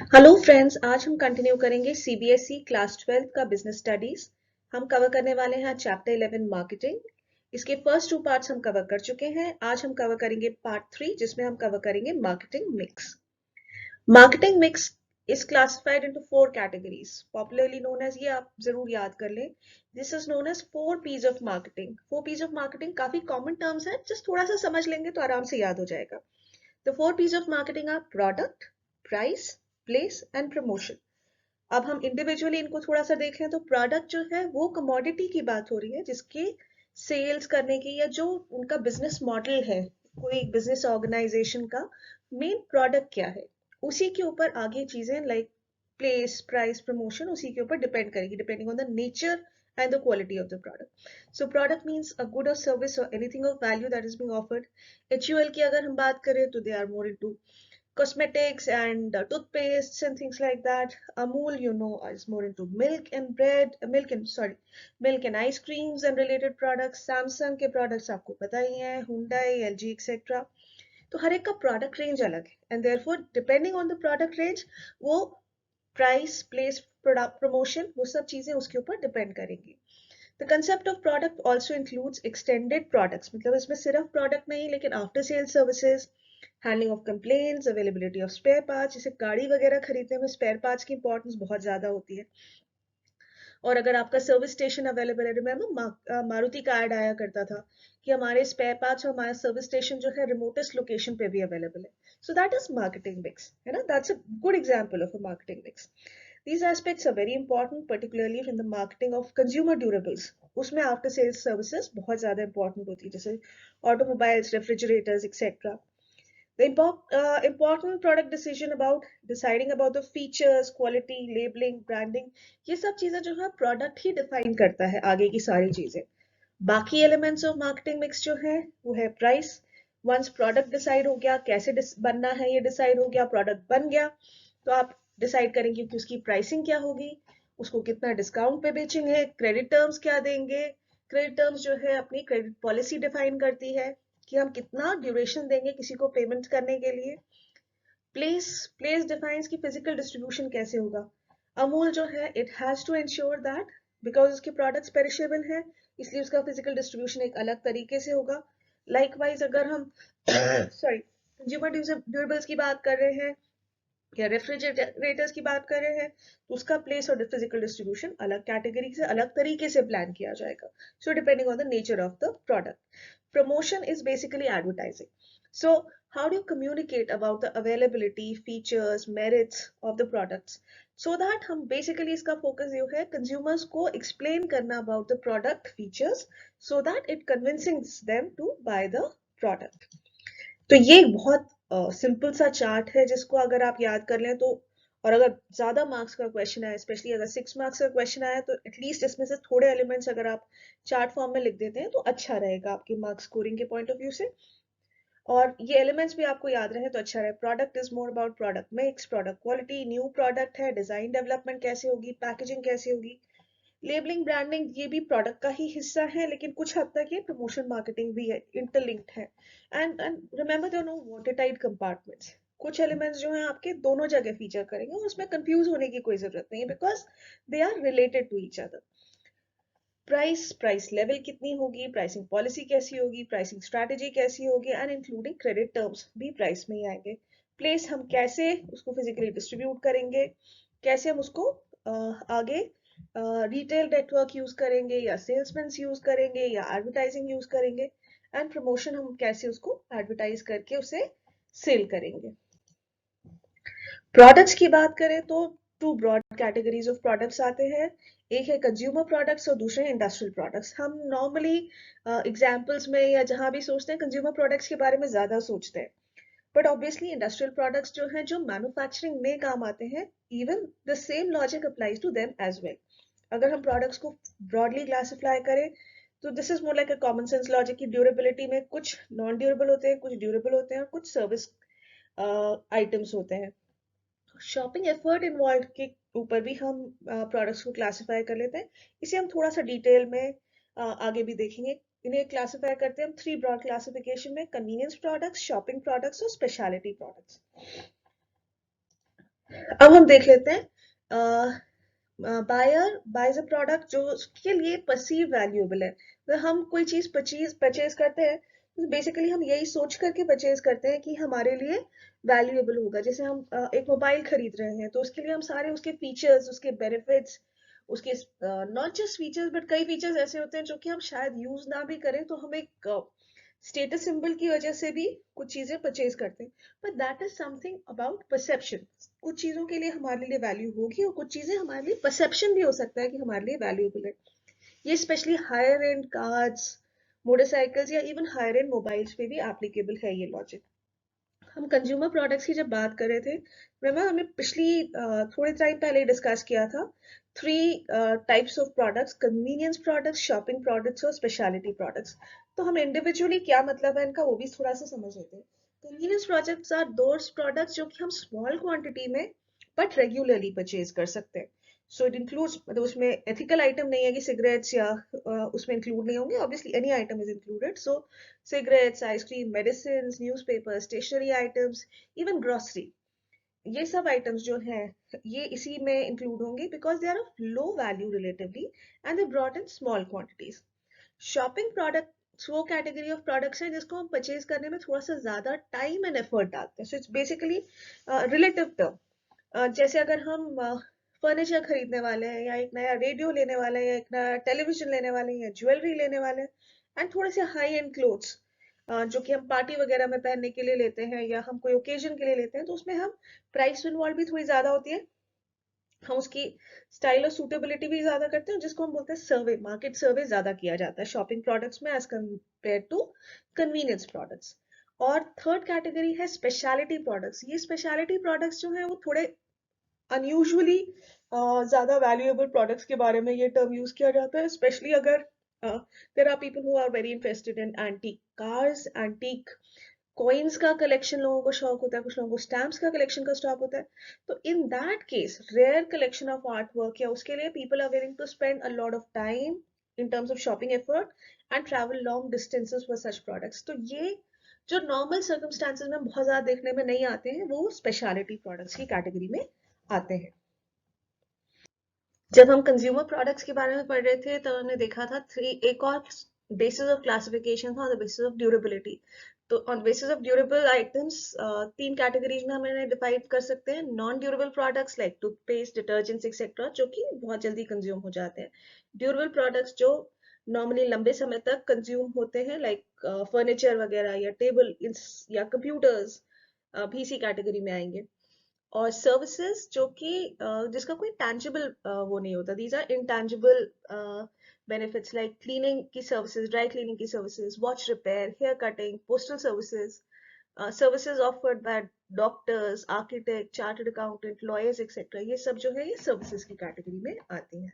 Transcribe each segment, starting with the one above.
Hello friends, आज हम continue करेंगे सीबीएसई क्लास 12 का बिजनेस स्टडीज। हम कवर करने वाले हैं चैप्टर 11 मार्केटिंग। इसके फर्स्ट 2 पार्ट्स हम कवर कर चुके हैं। आज हम कवर करेंगे पार्ट 3 जिसमें हम कवर करेंगे marketing mix. Marketing mix is classified into 4 categories, popularly known as, ये आप जरूर याद कर लें, this is known as 4 P's of marketing। 4 P's of marketing काफी कॉमन टर्म्स है, जस्ट थोड़ा सा समझ लेंगे तो आराम से याद हो जाएगा। The 4 P's of marketing are product, price, place and promotion। अब हम इंडिविजुअली इनको थोड़ा सा देखें तो प्रोडक्ट जो है वो कमोडिटी की बात हो रही है, जिसके सेल्स करने की या जो उनका बिजनेस मॉडल है, कोई बिजनेस ऑर्गेनाइजेशन का मेन प्रोडक्ट क्या है, उसी के ऊपर आगे चीजें लाइक प्लेस, प्राइस, प्रमोशन उसी के ऊपर डिपेंड करेगी, depending on the nature and the quality of the product. So product means a good or service or anything of value that is being offered. HUL की अगर हम बात करें तो they are more into cosmetics and toothpastes and things like that. Amul, is more into milk and bread, milk and ice creams and related products. Samsung के products आपको पता ही है, Hyundai, LG, etc. तो हर एक का product range अलग है, and therefore depending on the product range, वो price, place, product promotion, वो सब चीजें उसके ऊपर depend करेंगी। The concept of product also includes extended products, मतलब इसमें सिर्फ product नहीं लेकिन after sales services, handling of complaints, availability of spare parts। जैसे गाड़ी वगैरह खरीदने में spare parts की importance बहुत ज्यादा होती है। और अगर आपका सर्विस स्टेशन अवेलेबल है, रिमेम्बर मारुति का ऐड आया करता था कि हमारे स्पेयर पार्ट्स और हमारा सर्विस स्टेशन जो है रिमोटेस्ट लोकेशन पे भी अवेलेबल है। So that is marketing mix, है ना। That's a good example of a marketing mix. These aspects are very important, particularly in the marketing of consumer durables। उसमें आफ्टर सेल्स सर्विसेज बहुत ज्यादा important होती है, जैसे automobiles, refrigerators etcetera. The important product decision about deciding about the features, quality, labeling, branding, ये सब चीजें जो है प्रोडक्ट ही डिफाइन करता है आगे की सारी चीजें। बाकी एलिमेंट्स ऑफ मार्केटिंग मिक्स जो है वो है प्राइस। वंस प्रोडक्ट डिसाइड हो गया, कैसे बनना है ये डिसाइड हो गया, प्रोडक्ट बन गया, तो आप डिसाइड करेंगे कि उसकी प्राइसिंग क्या होगी, उसको कितना डिस्काउंट पे बेचेंगे, क्रेडिट टर्म्स क्या देंगे। क्रेडिट टर्म्स जो है अपनी क्रेडिट पॉलिसी डिफाइन करती है कि हम कितना ड्यूरेशन देंगे किसी को पेमेंट करने के लिए। प्लेस प्लेस डिफाइंस की फिजिकल डिस्ट्रीब्यूशन कैसे होगा। अमूल जो है it has to ensure that because उसके प्रोडक्ट्स पेरिशेबल है, इसलिए उसका फिजिकल डिस्ट्रीब्यूशन एक अलग तरीके से होगा। लाइकवाइज अगर हम सॉरी कंज्यूमर ड्यूरेबल्स की बात कर रहे हैं या रेफ्रिजरेटर्स की बात कर रहे हैं, तो उसका प्लेस और फिजिकल डिस्ट्रीब्यूशन अलग कैटेगरी से अलग तरीके से प्लान किया जाएगा। So depending on the nature of the product. Promotion is basically advertising. So how do you communicate about the availability, features, merits of the products, so that हम basically इसका focus ये है consumers को explain करना about the product features so that it convinces them to buy the product। तो ये एक बहुत सिंपल सा चार्ट है जिसको अगर आप याद कर लें तो, और अगर ज्यादा मार्क्स का क्वेश्चन आए, स्पेशली अगर 6 मार्क्स का क्वेश्चन आया, तो एटलीस्ट इसमें से थोड़े एलिमेंट्स अगर आप चार्ट फॉर्म में लिख देते हैं तो अच्छा रहेगा आपके मार्क्स स्कोरिंग के पॉइंट ऑफ व्यू से। और ये एलिमेंट्स भी आपको याद रहे तो अच्छा रहे। Product is more about product mix, product quality, new product है, डिजाइन डेवलपमेंट कैसे होगी, पैकेजिंग कैसे होगी, लेबलिंग, ब्रांडिंग ये भी प्रोडक्ट का ही हिस्सा है, लेकिन कुछ हद तक ये प्रमोशन मार्केटिंग भी है, इंटरलिंक्ड है। एंड रिमेंबर दो नो वाटरटाइट कंपार्टमेंट्स, कुछ एलिमेंट्स जो हैं आपके दोनों जगह फीचर करेंगे और उसमें कंफ्यूज होने की कोई जरूरत नहीं है, because they are related to each other. Price level कितनी होगी, प्राइसिंग पॉलिसी कैसी होगी, प्राइसिंग स्ट्रैटेजी कैसी होगी, एंड इंक्लूडिंग क्रेडिट टर्म्स भी प्राइस में ही आएंगे। प्लेस हम कैसे उसको फिजिकली डिस्ट्रीब्यूट करेंगे, कैसे हम उसको आगे रिटेल नेटवर्क यूज करेंगे या सेल्समैन यूज करेंगे या एडवर्टाइजिंग यूज करेंगे, एंड प्रमोशन हम कैसे उसको एडवर्टाइज करके उसे सेल करेंगे। प्रोडक्ट्स की बात करें तो two broad categories of products आते हैं। एक है कंज्यूमर प्रोडक्ट्स और दूसरे इंडस्ट्रियल प्रोडक्ट्स। हम नॉर्मली एग्जांपल्स में या जहां भी सोचते हैं कंज्यूमर प्रोडक्ट्स के बारे में ज्यादा सोचते हैं, बट ऑब्वियसली इंडस्ट्रियल प्रोडक्ट्स जो हैं जो मैन्युफैक्चरिंग में काम आते हैं, even the same logic applies to them as well. अगर हम प्रोडक्ट्स को ब्रॉडली क्लासिफाई करें तो this is more like a common sense logic की ड्यूरेबिलिटी में कुछ नॉन ड्यूरेबल होते हैं, कुछ ड्यूरेबल होते हैं और कुछ सर्विस आइटम्स होते हैं। शॉपिंग एफर्ट इन्वॉल्व के ऊपर भी हम प्रोडक्ट्स को क्लासिफाई कर लेते हैं। इसे हम थोड़ा सा डिटेल में आगे भी देखेंगे। इन्हें क्लासिफाई करते हैं हम 3 ब्रॉड क्लासिफिकेशन में: कन्वीनियंस प्रोडक्ट्स, शॉपिंग प्रोडक्ट्स और स्पेशलिटी प्रोडक्ट्स। अब हम देख लेते हैं, बायर बाइज अ प्रोडक्ट जो उसके लिए परसीव वैल्यूएबल है। तो हम कोई चीज परचेज करते हैं तो बेसिकली हम यही सोच करके परचेज करते हैं कि हमारे लिए वैल्यूएबल होगा। जैसे हम एक मोबाइल खरीद रहे हैं तो उसके लिए हम सारे उसके फीचर्स, उसके बेनिफिट्स, उसके नॉट जस्ट फीचर्स बट कई फीचर्स ऐसे होते हैं जो कि हम शायद यूज ना भी करें तो हम एक स्टेटस सिंबल की वजह से भी कुछ चीजें परचेज करते हैं। But that is something about perception. कुछ चीजों के लिए हमारे लिए वैल्यू होगी और कुछ चीजें हमारे लिए परसेप्शन भी हो सकता है कि हमारे लिए वैल्यूएबल है। ये specially higher end cars, motorcycles या इवन हायर एंड मोबाइल्स पे भी एप्लीकेबल है ये लॉजिक। हम कंज्यूमर प्रोडक्ट्स की जब बात कर रहे थे, remember हमने पिछली थोड़े टाइम पहले डिस्कस किया था three types of products: convenience products, shopping products और स्पेशलिटी प्रोडक्ट्स। तो हम इंडिविजुअली क्या मतलब है इनका वो भी थोड़ा सा समझ लेते हैं। Convenience products are those products जो कि हम स्मॉल क्वांटिटी में बट रेगुलरली परचेज कर सकते हैं। सो इट इंक्लूड्स, मतलब उसमें एथिकल आइटम नहीं है कि सिगरेट्स या उसमें इंक्लूड नहीं होंगे, obviously any item is included. So cigarettes, ice cream, medicines, newspapers, stationery items, even grocery, ये सब आइटम्स जो हैं ये इसी में इंक्लूड होंगे because they are of low value relatively and they brought in small quantities. Shopping products वो category of products हैं जिसको हम परचेज करने में थोड़ा सा ज्यादा टाइम एंड एफर्ट डालते हैं। So it's basically relative term. जैसे अगर हम फर्नीचर खरीदने वाले हैं या एक नया रेडियो लेने वाले हैं या एक नया टेलीविजन लेने वाले हैं या ज्वेलरी लेने वाले हैं एंड थोड़े से हाई एंड क्लोथ्स जो कि हम पार्टी वगैरह में पहनने के लिए लेते हैं या हम कोई ओकेजन के लिए लेते हैं, तो उसमें हम प्राइस इन्वॉल्व भी थोड़ी ज्यादा होती है। हम उसकी स्टाइल और सूटेबिलिटी भी ज्यादा करते हैं जिसको हम बोलते हैं सर्वे, मार्केट सर्वे ज्यादा किया जाता है शॉपिंग प्रोडक्ट्स में as compare to convenience products. और थर्ड कैटेगरी है स्पेशलिटी प्रोडक्ट्स। ये स्पेशलिटी प्रोडक्ट्स जो है वो थोड़े अनयूजुअली ज्यादा वैल्यूएबल प्रोडक्ट्स के बारे में ये टर्म यूज किया जाता है, स्पेशली अगर there are people who are very interested in antique cars, antique coins का कलेक्शन लोगों को शौक होता है, कुछ लोगों को स्टैम्प्स का कलेक्शन का स्टॉक होता है। तो in that case rare collection of art work या उसके लिए people are willing to spend a lot of time in terms of shopping effort and travel long distances for such products. तो ये जो नॉर्मल सर्कमस्टांसेस में बहुत ज्यादा देखने में नहीं आते हैं वो स्पेशलिटी प्रोडक्ट्स की कैटेगरी में आते हैं। जब हम कंज्यूमर प्रोडक्ट्स के बारे में पढ़ रहे थे तब हमने देखा था थ्री, एक और बेसिस ऑफ क्लासिफिकेशन था, बेसिस ऑफ ड्यूरेबिलिटी। तो on basis of durable items तीन कैटेगरीज में हमें डिवाइड कर सकते हैं: non durable products like toothpaste, detergents etcetera, जो कि बहुत जल्दी कंज्यूम हो जाते हैं; ड्यूरेबल प्रोडक्ट्स जो नॉर्मली लंबे समय तक कंज्यूम होते हैं लाइक फर्नीचर वगैरह या टेबल या कंप्यूटर्स भी इसी कैटेगरी में आएंगे; और सर्विसेज जो कि जिसका कोई टैंजिबल वो नहीं होता, these are intangible benefits like cleaning की सर्विसेज, ड्राई क्लीनिंग की services, watch repair, hair cutting, postal services, services offered by doctors, architect, chartered accountant, lawyers etcetera, ये सब जो है ये सर्विसेज की कैटेगरी में आती हैं।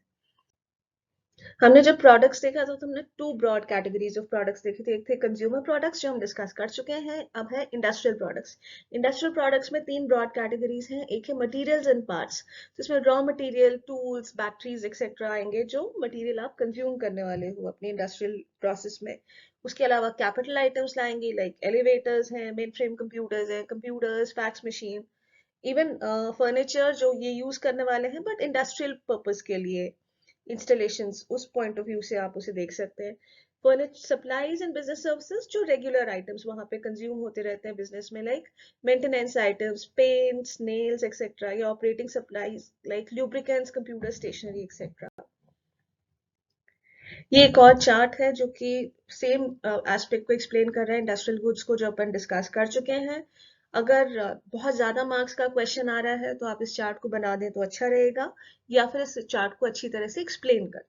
हमने जब प्रोडक्ट्स देखा तो हमने two broad categories of products देखे थे। एक थे कंज्यूमर प्रोडक्ट्स जो हम डिस्कस कर चुके हैं, अब है इंडस्ट्रियल प्रोडक्ट्स। इंडस्ट्रियल प्रोडक्ट्स में तीन ब्रॉड कैटेगरीज हैं। एक है मटेरियल्स एंड पार्ट्स, जिसमें raw material, tools, batteries etcetera आएंगे जो मटेरियल आप कंज्यूम करने वाले हो अपने इंडस्ट्रियल प्रोसेस में। उसके अलावा कैपिटल आइटम्स लाएंगे लाइक एलिवेटर्स हैं, मेन फ्रेम कंप्यूटर्स हैं, computers, fax machine, even furniture जो ये यूज करने वाले हैं बट इंडस्ट्रियल पर्पस के लिए, इंस्टॉलेशंस, उस पॉइंट ऑफ व्यू से आप उसे देख सकते हैं। Furniture supplies and business services जो रेगुलर आइटम्स वहां पे कंज्यूम होते रहते हैं बिजनेस में like maintenance items, paints, nails etcetera, या operating supplies like lubricants, computer, stationery etcetera. ये एक और चार्ट है जो कि सेम एस्पेक्ट को एक्सप्लेन कर रहा है, इंडस्ट्रियल गुड्स को, जो अपन डिस्कस कर चुके हैं। अगर बहुत ज्यादा मार्क्स का क्वेश्चन आ रहा है तो आप इस चार्ट को बना दें तो अच्छा रहेगा, या फिर इस चार्ट को अच्छी तरह से एक्सप्लेन कर दें।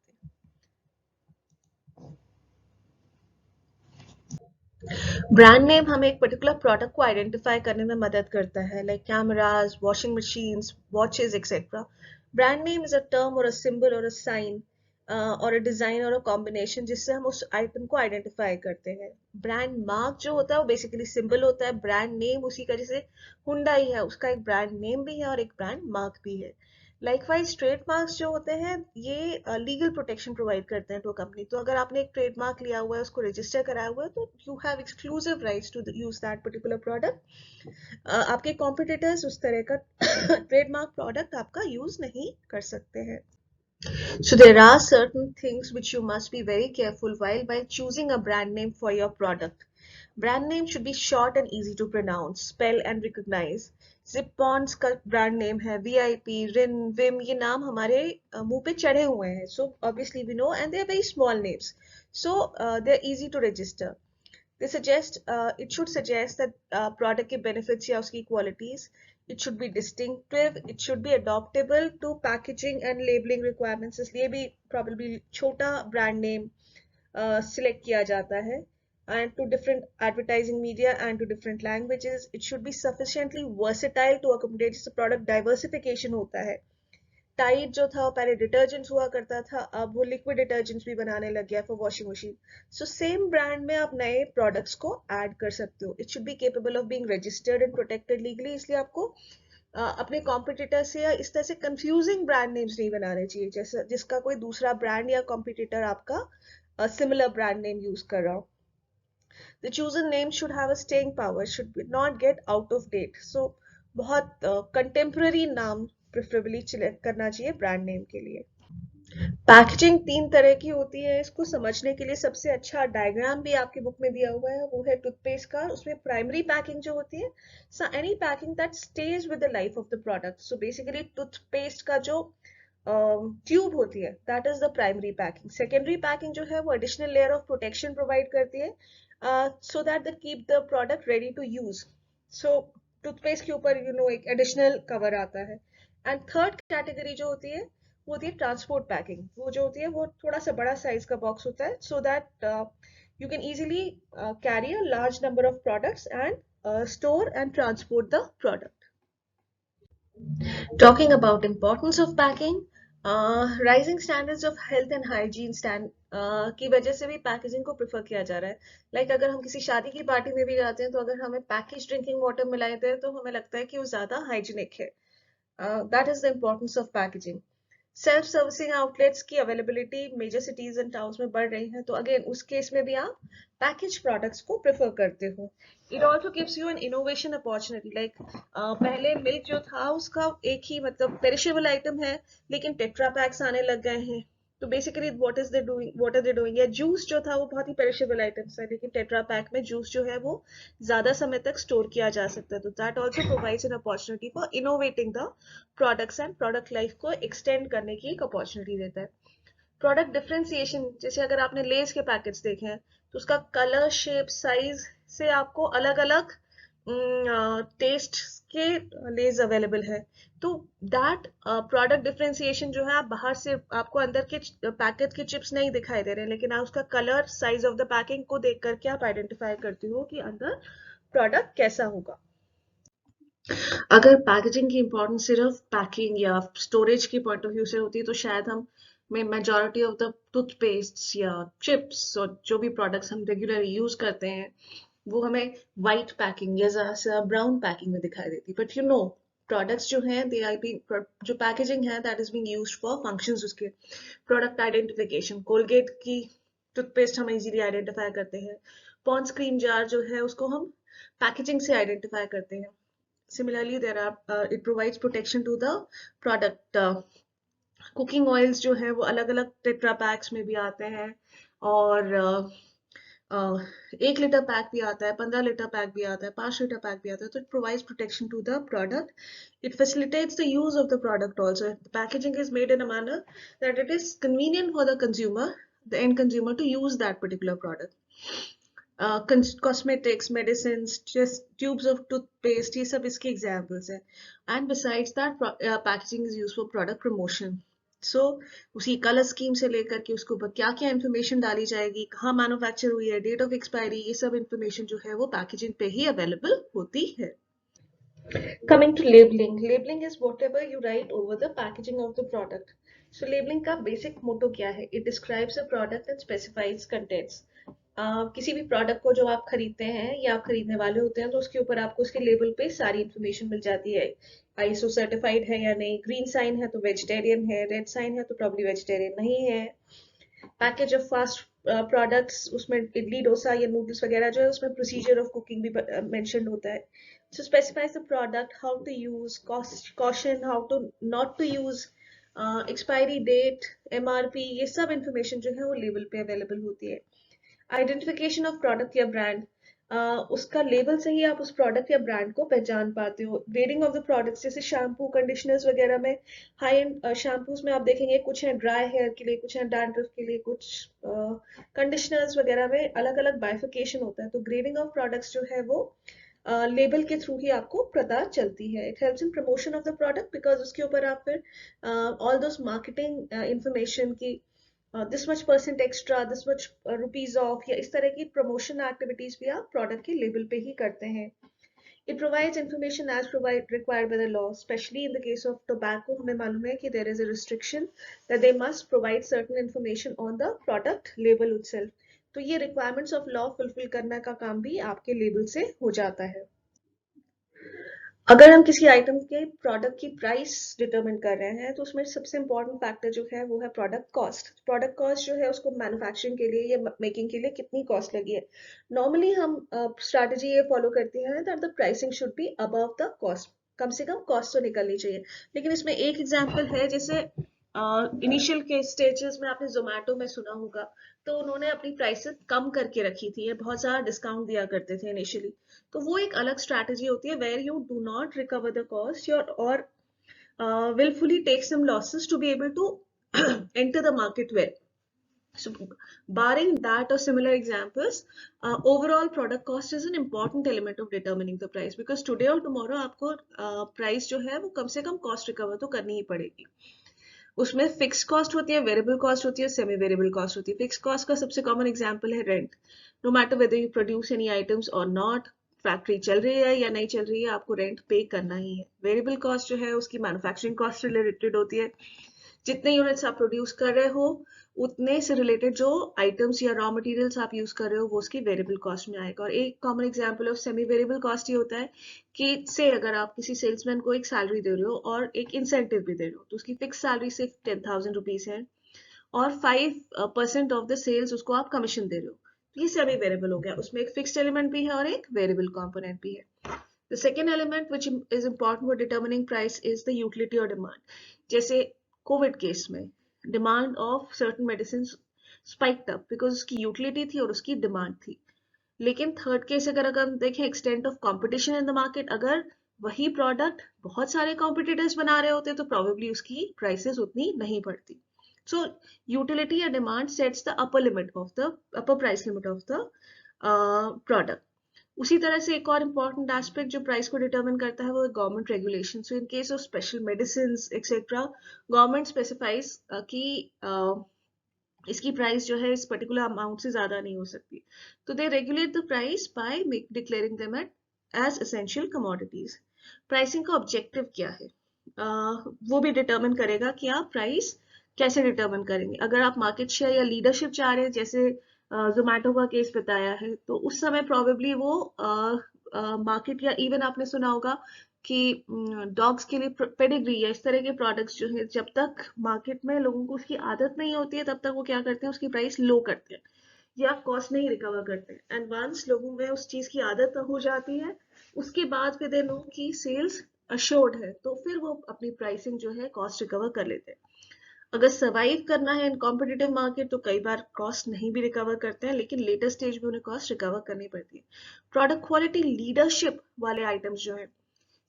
ब्रांड नेम हमें एक पर्टिकुलर प्रोडक्ट को आइडेंटिफाई करने में मदद करता है like cameras, washing machines, watches etcetera. Brand name is a term और अ सिंबल और अ साइन और अ डिजाइन और अ कॉम्बिनेशन जिससे हम उस आइटम को आइडेंटिफाई करते हैं। ब्रांड मार्क जो होता है वो बेसिकली सिंबल होता है। ब्रांड नेम उसी का, जैसे हुंडई है उसका एक ब्रांड नेम भी है और एक ब्रांड मार्क भी है। लाइकवाइज ट्रेडमार्क्स जो होते हैं ये लीगल प्रोटेक्शन प्रोवाइड करते हैं टू कंपनी। तो अगर आपने एक ट्रेडमार्क लिया हुआ है, उसको रजिस्टर कराया हुआ है, तो you have exclusive rights to use that particular product. आपके कॉम्पिटिटर्स उस तरह का ट्रेडमार्क प्रोडक्ट आपका यूज नहीं कर सकते हैं। So there are certain things which you must be very careful while choosing a brand name for your product. Brand name should be short and easy to pronounce, spell and recognize. Zip-Bon's का brand name है, VIP, Rin, Vim, ये नाम हमारे मुंह पे चढ़े हुए हैं. So obviously we know, and they are very small names. So they're easy to register. It should suggest that product के benefits या उसकी qualities. It should be distinctive. It should be adaptable to packaging and labeling requirements. इसलिए भी probably छोटा brand name select किया जाता है. And to different advertising media and to different languages. It should be sufficiently versatile to accommodate जिससे product diversification होता है. Tide जो था पहले डिटर्जेंट्स हुआ करता था, अब वो लिक्विड डिटर्जेंट्स भी बनाने लग गया for washing machine. So same brand में आप नए प्रोडक्ट्स को ऐड कर सकते हो। It should be capable of being registered and protected legally. इसलिए आपको अपने कॉम्पिटिटर से या इस तरह से कंफ्यूजिंग ब्रांड नेम्स नहीं बनाने चाहिए जैसे जिसका कोई दूसरा ब्रांड या कॉम्पिटिटर आपका सिमिलर ब्रांड नेम यूज कर रहा हो। The chosen name should have a staying power, should not get out of date. So बहुत कंटेम्प्ररी नाम प्रेफरेबली सिलेक्ट करना चाहिए ब्रांड नेम के लिए। पैकेजिंग 3 तरह की होती है। इसको समझने के लिए सबसे अच्छा डायग्राम भी आपकी बुक में दिया हुआ है, वो है टूथपेस्ट का। उसमें प्राइमरी पैकिंग जो होती है, any packing that stage with the life of the product. So basically toothpaste का जो ट्यूब होती है that is the primary packing. Secondary packing जो है वो additional layer of protection provide करती है so that they keep the product ready to use. So toothpaste के ऊपर एक एडिशनल कवर आता है। एंड थर्ड कैटेगरी जो होती है वो होती है ट्रांसपोर्ट पैकिंग। वो जो होती है वो थोड़ा सा बड़ा साइज का बॉक्स होता है so that you can easily carry a large number of products and store and transport the product. Talking about importance of packing, rising standards of health and hygiene की वजह से भी पैकेजिंग को prefer किया जा रहा है। लाइक अगर हम किसी शादी की पार्टी में भी जाते हैं तो अगर हमें पैकेज ड्रिंकिंग वाटर मिलाए थे तो हमें लगता है कि वो ज्यादा हाइजीनिक है। That is the importance of packaging. Self servicing outlets की availability major cities and towns में बढ़ रही है, तो अगेन उस केस में भी आप पैकेज प्रोडक्ट्स को प्रेफर करते हो। It also gives you N innovation opportunity. Like पहले मिल्क जो था उसका एक ही मतलब पेरिशेबल आइटम है, लेकिन टेट्रा पैक्स आने लग गए हैं। तो basically what are they doing, या जूस जो था वो बहुत ही पेरिशेबल आइटम था, लेकिन टेट्रा पैक में जूस जो है वो ज्यादा समय तक स्टोर किया जा सकता है। तो that also provides an opportunity for innovating the products and product life को एक्सटेंड करने की एक अपॉर्चुनिटी देता है। प्रोडक्ट डिफरेंशिएशन, जैसे अगर आपने लेस के पैकेट्स देखे हैं तो उसका कलर, शेप, साइज से आपको अलग अलग टेस्ट के लेज अवेलेबल है। तो दैट प्रोडक्ट डिफरेंशिएशन जो है, आप बाहर से आपको अंदर के पैकेट के चिप्स नहीं दिखाई दे रहे हैं, लेकिन आप उसका colour, size of the packing को देख करके आप आइडेंटिफाई करते हो कि अंदर प्रोडक्ट कैसा होगा। अगर पैकेजिंग की इंपॉर्टेंस सिर्फ पैकिंग या स्टोरेज की पॉइंट ऑफ व्यू से होती है तो शायद हम में मेजॉरिटी ऑफ द टूथपेस्ट या चिप्स और जो भी प्रोडक्ट्स हम रेगुलरली यूज करते हैं वो हमें वाइट पैकिंग या ब्राउन पैकिंग में दिखाई देती है। बट प्रोडक्ट्स जो हैं दे आर बीइंग, जो पैकेजिंग है that is being used for functions. उसके प्रोडक्ट आइडेंटिफिकेशन, कोलगेट की टूथपेस्ट हम इजीली आइडेंटिफाई करते हैं। पॉन्ड्स क्रीम जार जो है उसको हम पैकेजिंग से आइडेंटिफाई करते हैं। Similarly, it provides protection to the product. Cooking oils जो है वो अलग अलग टेट्रा पैक्स में भी आते हैं, और 1 लीटर पैक भी आता है, 15 लीटर पैक भी आता है, 5 लीटर पैक भी आता है। तो it provides protection to the product. It facilitates the use of the product also. The packaging is made in a manner that it is convenient for the consumer, the end consumer, to use that particular product. Cosmetics, medicine, tubes of toothpaste, ये सब इसके examples हैं। And besides that packaging is use for product promotion. So उसी colour scheme से लेकर के उसके ऊपर क्या क्या इन्फॉर्मेशन डाली जाएगी, कहाँ मैन्युफैक्चर हुई है, डेट ऑफ एक्सपायरी, ये सब इन्फॉर्मेशन जो है वो पैकेजिंग पे ही अवेलेबल होती है। Coming to labeling, labeling is whatever you write over the packaging of the product. So labeling का basic motto क्या है? It describes a product and specifies contents. किसी भी प्रोडक्ट को जो आप खरीदते हैं या आप खरीदने वाले होते हैं तो उसके ऊपर आपको उसके लेबल पे सारी इंफॉर्मेशन मिल जाती है। आईएसओ सर्टिफाइड है या नहीं, ग्रीन साइन है तो वेजिटेरियन है, रेड साइन है तो प्रॉब्ली वेजिटेरियन नहीं है। पैकेज ऑफ फास्ट प्रोडक्ट्स, उसमें इडली डोसा या नूडल्स वगैरह जो है उसमें प्रोसीजर ऑफ कुकिंग भी मेंशन होता है। So specifies the product, how to use, caution, how to not to use, expiry date, MRP, ये सब इंफॉर्मेशन जो है वो लेबल पे अवेलेबल होती है। आइडेंटिफिकेशन ऑफ प्रोडक्ट या ब्रांड, उसका लेबल से ही आप उस प्रोडक्ट या ब्रांड को पहचान पाते हो। ग्रेडिंग ऑफ द प्रोडक्ट्स, जैसे शैम्पू कंडीशनर्स वगैरह में, हाई एंड शैम्पूज में आप देखेंगे कुछ हैं ड्राई हेयर के लिए, कुछ हैं डैंड्रफ के लिए, कुछ कंडीशनर्स वगैरह में अलग अलग बाइफिकेशन होता है। तो ग्रेडिंग ऑफ प्रोडक्ट्स जो है वो लेबल के थ्रू ही आपको पता चलती है। It helps in promotion of the product, because उसके ऊपर आप फिर ऑल दोस मार्केटिंग इंफॉर्मेशन की this much percent extra, this much rupees off, या इस तरह की प्रमोशन एक्टिविटीज भी आप प्रोडक्ट के लेबल पे ही करते हैं। It provides information as required by the law, especially in the case of tobacco. हमें मालूम है कि there is a restriction that they must provide certain information on the product label itself. तो ये requirements of law fulfill करने का काम भी आपके लेबल से हो जाता है। अगर हम किसी आइटम के प्रोडक्ट की प्राइस डिटरमिन कर रहे हैं तो उसमें सबसे इम्पोर्टेंट फैक्टर जो है वो है प्रोडक्ट कॉस्ट। प्रोडक्ट कॉस्ट जो है उसको मैन्युफैक्चरिंग के लिए या मेकिंग के लिए कितनी कॉस्ट लगी है। नॉर्मली हम स्ट्रैटेजी ये फॉलो करते हैं that the pricing should be above the cost, कम से कम कॉस्ट तो निकलनी चाहिए। लेकिन इसमें एक एग्जांपल है, जैसे इनिशियल के स्टेजेस में आपने जोमेटो में सुना होगा, तो उन्होंने अपनी प्राइसेस कम करके रखी थी, ये बहुत सारा डिस्काउंट दिया करते थे इनिशियली। तो वो एक अलग स्ट्रैटेजी होती है where you do not recover the cost your or willfully take some losses to be able to enter the market well. So barring that or similar examples, overall product cost is an important element of determining the price, because today or tomorrow आपको price जो है वो कम से कम cost recover तो करनी ही पड़ेगी। उसमें fix cost होती है, वेरिएबल कॉस्ट होती है, सेमी वेरिएबल कॉस्ट होती है। फिक्स कॉस्ट का सबसे कॉमन एग्जांपल है rent. No matter whether you produce any items or not, factory चल रही है या नहीं चल रही है, आपको रेंट पे करना ही है। वेरिएबल कॉस्ट जो है उसकी मैन्युफैक्चरिंग कॉस्ट से रिलेटेड होती है, जितने यूनिट्स आप प्रोड्यूस कर रहे हो उतने से रिलेटेड जो आइटम्स या रॉ मटेरियल्स आप यूज कर रहे हो वो उसकी वेरिएबल कॉस्ट में आएगा। और एक common example of semi variable cost ये होता है कि से अगर आप किसी सेल्समैन को एक सैलरी दे रहे हो और एक इंसेंटिव भी दे रहे हो, तो उसकी फिक्स सैलरी सिर्फ 10,000 रुपीज है और 5% ऑफ द सेल्स उसको आप कमीशन दे रहे हो, तो ये सेमी वेरिएबल हो गया। उसमें एक फिक्स्ड एलिमेंट भी है और एक वेरिएबल कॉम्पोनेंट भी है। The second element which is important for determining price is the utility or demand. जैसे कोविड केस में demand of certain medicine spiked up because उसकी यूटिलिटी थी और उसकी डिमांड थी। लेकिन थर्ड केस अगर हम देखें extent of competition in the market, अगर वही प्रोडक्ट बहुत सारे कॉम्पिटिटर्स बना रहे होते तो प्रोबेबली उसकी प्राइसेस उतनी नहीं बढ़ती। सो यूटिलिटी या demand sets the upper limit of the upper price limit of the product. उसी तरह से एक और इम्पॉर्टेंट एस्पेक्ट जो प्राइस को डिटरमिन करता है वो है government regulation. So in case of special medicine etcetera, government specifies कि इसकी प्राइस जो है इस पर्टिकुलर अमाउंट से ज्यादा नहीं हो सकती, तो they regulate the price by declaring them as essential commodities. Pricing का ऑब्जेक्टिव क्या है, वो भी डिटरमिन करेगा कि आप प्राइस कैसे डिटरमिन करेंगे। अगर आप मार्केट शेयर या लीडरशिप चाह रहे हैं, जैसे जोमेटो का केस बताया है, तो उस समय प्रोबेबली वो मार्केट या इवन आपने सुना होगा कि डॉग्स के लिए पेडिग्री या इस तरह के प्रोडक्ट्स जो है जब तक मार्केट में लोगों को उसकी आदत नहीं होती है तब तक वो क्या करते हैं उसकी प्राइस लो करते हैं या कॉस्ट नहीं रिकवर करते हैं। एंड वंस लोगों में उस चीज की आदत हो जाती है, उसके बाद फिर दे नो कि सेल्स अश्योर्ड है, तो फिर वो अपनी प्राइसिंग जो है कॉस्ट रिकवर कर लेते हैं। अगर सर्वाइव करना है इन कॉम्पिटिटिव मार्केट तो कई बार कॉस्ट नहीं भी रिकवर करते हैं, लेकिन लेटर स्टेज में उन्हें कॉस्ट रिकवर करनी पड़ती है। प्रोडक्ट क्वालिटी लीडरशिप वाले आइटम्स जो है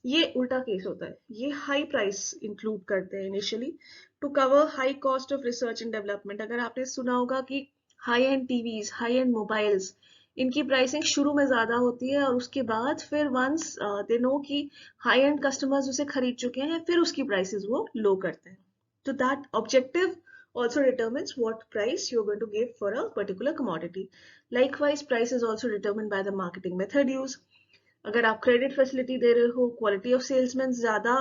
ये उल्टा केस होता है, ये हाई प्राइस इंक्लूड करते हैं initially to cover high cost of research and development. अगर आपने सुना होगा कि high end TVs, high end mobiles, इनकी प्राइसिंग शुरू में ज्यादा होती है और उसके बाद फिर वंस दे नो कि हाई एंड कस्टमर्स उसे खरीद चुके हैं फिर उसकी प्राइसेस वो लो करते हैं। तो that objective also determines what price you're going to give for a particular commodity. Likewise, price is also determined by the marketing method used. अगर आप क्रेडिट फैसिलिटी दे रहे हो, क्वालिटी ऑफ सेल्समैन ज्यादा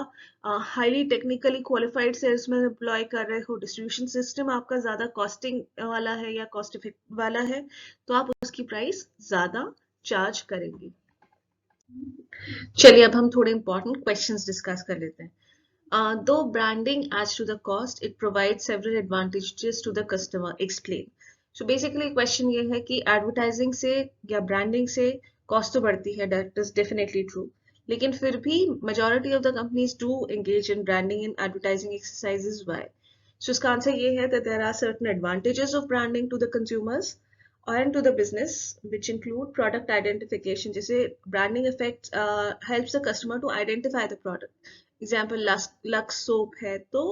highly technically qualified salesman employ कर रहे हो, distribution system आपका ज्यादा कॉस्टिंग वाला है या कॉस्ट इफेक्ट वाला है, तो आप उसकी प्राइस ज्यादा चार्ज करेंगे। चलिए अब हम थोड़े इंपॉर्टेंट क्वेश्चंस डिस्कस कर लेते हैं. Though branding adds to the cost, it provides several advantages to the customer. Explain. So basically question ये है कि advertising से या branding से cost तो बढ़ती है, that is definitely true. लेकिन फिर भी majority of the companies do engage in branding and advertising exercises. Why? So इसका आंसर ये है that there are certain advantages of branding to the consumers and to the business, which include product identification. जैसे branding affects helps the customer to identify the product. Example Lux soap है तो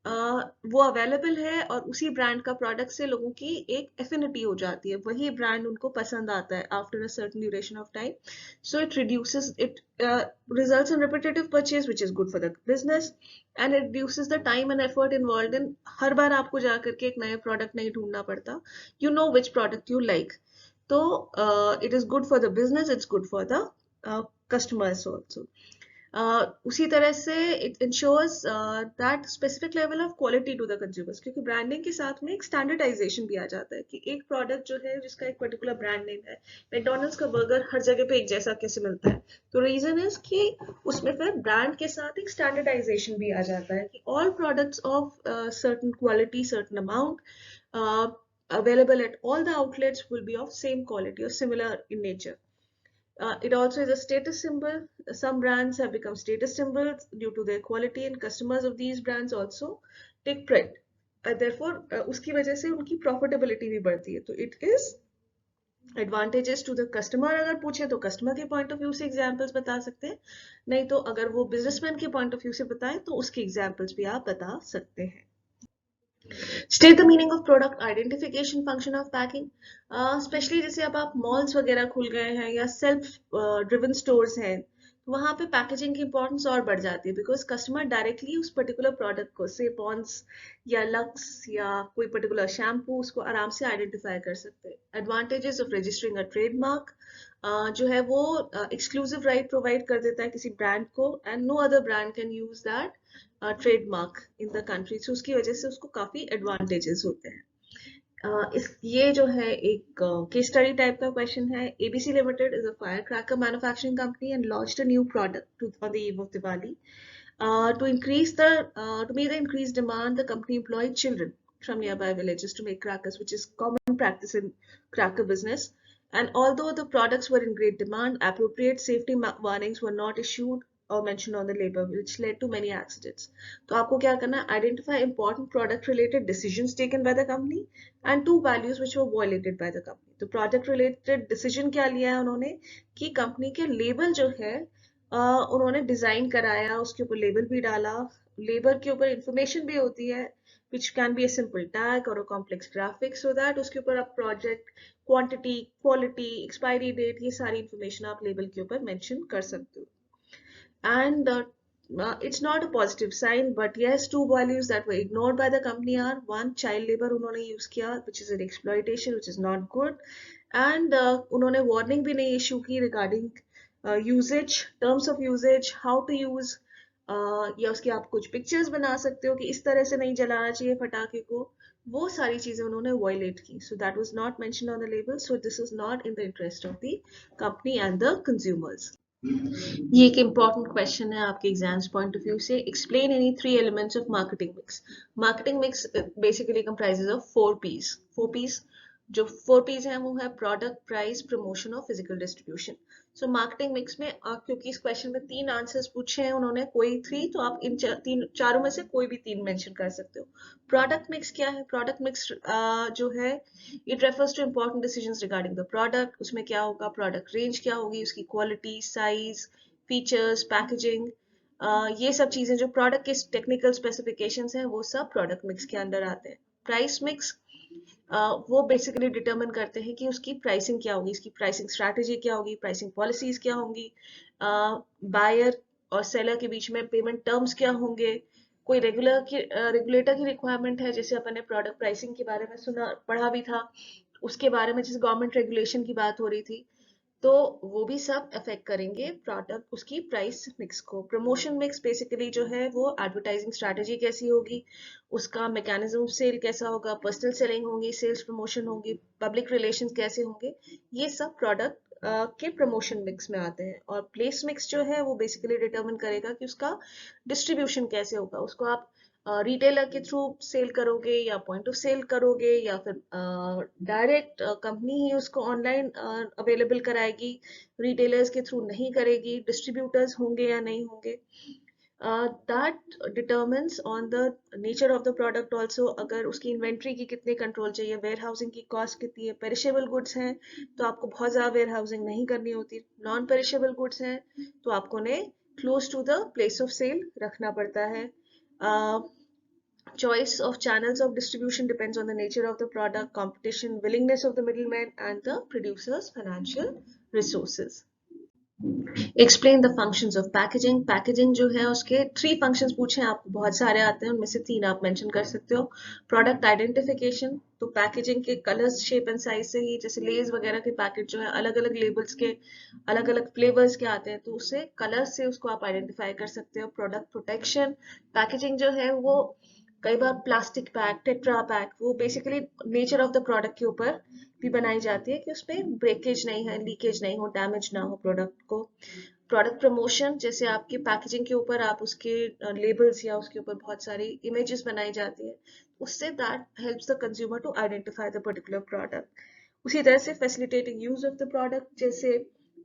वो available है और उसी brand का product से लोगों की एक एफिनिटी हो जाती है, वही ब्रांड उनको पसंद आता है after a certain duration of time. So it reduces it results in repetitive purchase, which is good for the business, and it reduces the time and effort involved in हर बार आपको जा करके एक नया प्रोडक्ट नहीं ढूंढना पड़ता. You know which product you like. तो it is good for the business, it's good for the customers also. उसी तरह से it ensures that specific level of quality to the consumers, क्योंकि ब्रांडिंग के साथ में एक स्टैंडर्डाइजेशन भी आ जाता है कि एक प्रोडक्ट जो है जिसका एक पर्टिकुलर ब्रांड नेम है, मैकडोनल्ड्स का बर्गर हर जगह पे एक जैसा कैसे मिलता है. तो रीजन इज कि उसमें फिर ब्रांड के साथ एक स्टैंडर्डाइजेशन भी आ जाता है कि all products of certain quality, certain amount available at all the outlets will be of same quality or similar in nature. It also is a status symbol. Some brands have become status symbols due to their quality, and customers of these brands also take pride. Therefore, उसकी वजह से उनकी profitability भी बढ़ती है. तो it is advantages to the customer. अगर पूछे तो customer के point of view से examples बता सकते हैं, नहीं तो अगर वो businessman के point of view से बताएं तो उसके examples भी आप बता सकते हैं. State the meaning of product identification function of packing. Especially जैसे अब आप malls वगैरह खुल गए हैं या self driven stores हैं, वहाँ पे पैकेजिंग की इंपॉर्टेंस और बढ़ जाती है, बिकॉज कस्टमर डायरेक्टली उस पर्टिकुलर प्रोडक्ट को, से पॉन्स या लक्स या कोई पर्टिकुलर शैम्पू, उसको आराम से आइडेंटिफाई कर सकते हैं. Advantages of registering a trademark, जो है वो एक्सक्लूसिव राइट प्रोवाइड कर देता है किसी ब्रांड को, and no other brand can use that trademark in the country. So उसकी वजह से उसको काफी एडवांटेजेस होते हैं. इस ये जो है एक केस स्टडी टाइप का क्वेश्चन है. ABC limited is a fire cracker manufacturing company and launched a new product on the eve of Diwali. To increase the to meet the increased demand, the company employed children from nearby villages to make crackers, which is common practice in cracker business. And although the products were in great demand, appropriate safety warnings were not issued or mentioned on the label, which led to many accidents. तो आपको क्या करना है? Identify important product related decisions taken by the company and two values which were violated by the company. तो product related decision क्या लिया है उन्होंने कि कंपनी के लेबल जो है उन्होंने डिजाइन कराया, उसके ऊपर लेबल भी डाला. लेबल के ऊपर इंफॉर्मेशन भी होती है which can be a simple tag or a complex graphic, so that उसके ऊपर आप project, quantity, quality, expiry date, ये सारी इंफॉर्मेशन आप लेबल के ऊपर मेंशन कर सकते हो. And it's not a positive sign, but yes, two values that were ignored by the company are: one, child labor उन्होंने use किया, which is an exploitation, which is not good, and उन्होंने warning भी नहीं issue की regarding usage, terms of usage, how to use, या उसकी आप कुछ pictures बना सकते हो कि इस तरह से नहीं जलाना चाहिए पटाखे को, वो सारी चीजें उन्होंने violate की. So that was not mentioned on the label, so this is not in the interest of the company and the consumers. ये एक इम्पॉर्टेंट क्वेश्चन है आपके एग्जाम्स पॉइंट ऑफ व्यू से. Explain any three elements of marketing mix. Marketing mix basically comprises of 4 P's. 4 P's, जो 4 P's हैं वो है product, price, promotion और physical distribution. So marketing mix में क्योंकि इस क्वेश्चन में 3 आंसर्स पूछे हैं उन्होंने, कोई 3, तो आप इन चारों में से कोई भी 3 मेंशन कर सकते हो. प्रोडक्ट मिक्स क्या है? प्रोडक्ट मिक्स जो है, it refers two important decisions regarding the product. उसमें क्या होगा? प्रोडक्ट रेंज क्या होगी, उसकी क्वालिटी, साइज, फीचर्स, पैकेजिंग, ये सब चीजें जो प्रोडक्ट के टेक्निकल स्पेसिफिकेशंस हैं वो सब प्रोडक्ट मिक्स के अंदर आते हैं. प्राइस मिक्स वो बेसिकली डिटरमिन करते हैं कि उसकी प्राइसिंग क्या होगी, इसकी प्राइसिंग स्ट्रैटेजी क्या होगी, प्राइसिंग पॉलिसीज क्या होंगी, बायर और सेलर के बीच में पेमेंट टर्म्स क्या होंगे, कोई रेगुलेटर की रिक्वायरमेंट है, जैसे अपन ने प्रोडक्ट प्राइसिंग के बारे में सुना, पढ़ा भी था, उसके बारे में जैसे गवर्नमेंट रेगुलेशन की बात हो रही थी, तो वो भी सब अफेक्ट करेंगे प्रोडक्ट उसकी प्राइस मिक्स को. प्रमोशन मिक्स बेसिकली जो है वो एडवर्टाइजिंग स्ट्रैटेजी कैसी होगी, उसका मैकेनिज्म ऑफ सेल कैसा होगा, पर्सनल सेलिंग होगी, सेल्स प्रमोशन होगी, पब्लिक रिलेशंस कैसे होंगे, ये सब प्रोडक्ट के प्रमोशन मिक्स में आते हैं, और प्लेस मिक्स जो है वो बेसिकली डिटरमिन करेगा कि उसका डिस्ट्रीब्यूशन कैसे होगा। उसको आप रिटेलर के थ्रू सेल करोगे या पॉइंट ऑफ सेल करोगे, या फिर डायरेक्ट कंपनी ही उसको ऑनलाइन अवेलेबल कराएगी, रिटेलर्स के थ्रू नहीं करेगी, डिस्ट्रीब्यूटर्स होंगे या नहीं होंगे। That determines on the nature of the product also। अगर उसकी इन्वेंट्री की कितने कंट्रोल चाहिए, वेयर हाउसिंग की कॉस्ट कितनी है। पेरिशेबल गुड्स हैं तो आपको बहुत ज़्यादा वेयर हाउसिंग नहीं करनी होती, नॉन पेरिशेबल गुड्स हैं तो आपको उन्हें close to the place of sale रखना पड़ता है। Choice of channels of distribution depends on the nature of the product, competition, willingness of the middleman, and the producer's financial resources। Explain the functions of packaging. Packaging जो है उसके 3 functions पूछे हैं, आपको बहुत सारे आते हैं, उनमें से 3 आप मेंशन कर सकते हो। प्रोडक्ट आइडेंटिफिकेशन, तो पैकेजिंग के कलर्स, शेप एंड साइज से ही, जैसे लेज वगैरह के पैकेट जो है अलग अलग लेबल्स के अलग अलग फ्लेवर्स के आते हैं, तो उससे कलर्स से उसको आप आइडेंटिफाई कर सकते हो। प्रोडक्ट प्रोटेक्शन, पैकेजिंग जो है वो कई बार प्लास्टिक पैक, टेट्रा पैक, वो basically nature of the product के ऊपर भी बनाई जाती है कि उसमें ब्रेकेज नहीं है, लीकेज नहीं हो, डैमेज ना हो प्रोडक्ट को। प्रोडक्ट प्रमोशन, जैसे आपकी पैकेजिंग के ऊपर आप उसके लेबल्स या उसके ऊपर बहुत सारी इमेजेस बनाई जाती है, उससे that helps the consumer to identify the particular product. उसी तरह से facilitating use of the product, जैसे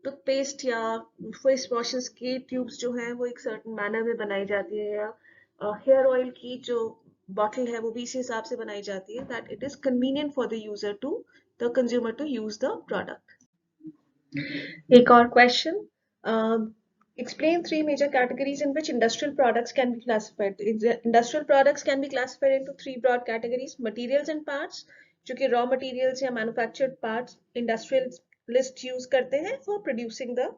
टूथपेस्ट या फेस वॉशेस की ट्यूब्स जो हैं वो एक सर्टेन मैनर में बनाई जाती है, या हेयर ऑयल की जो बॉटल है वो भी इसी हिसाब से बनाई जाती है, that it is convenient for the user to the consumer to use the product. एक और question, explain 3 major categories in which industrial products can be classified। Industrial products can be classified into 3 broad categories: materials and parts, जो कि raw materials या manufactured parts industrialists use करते हैं for producing the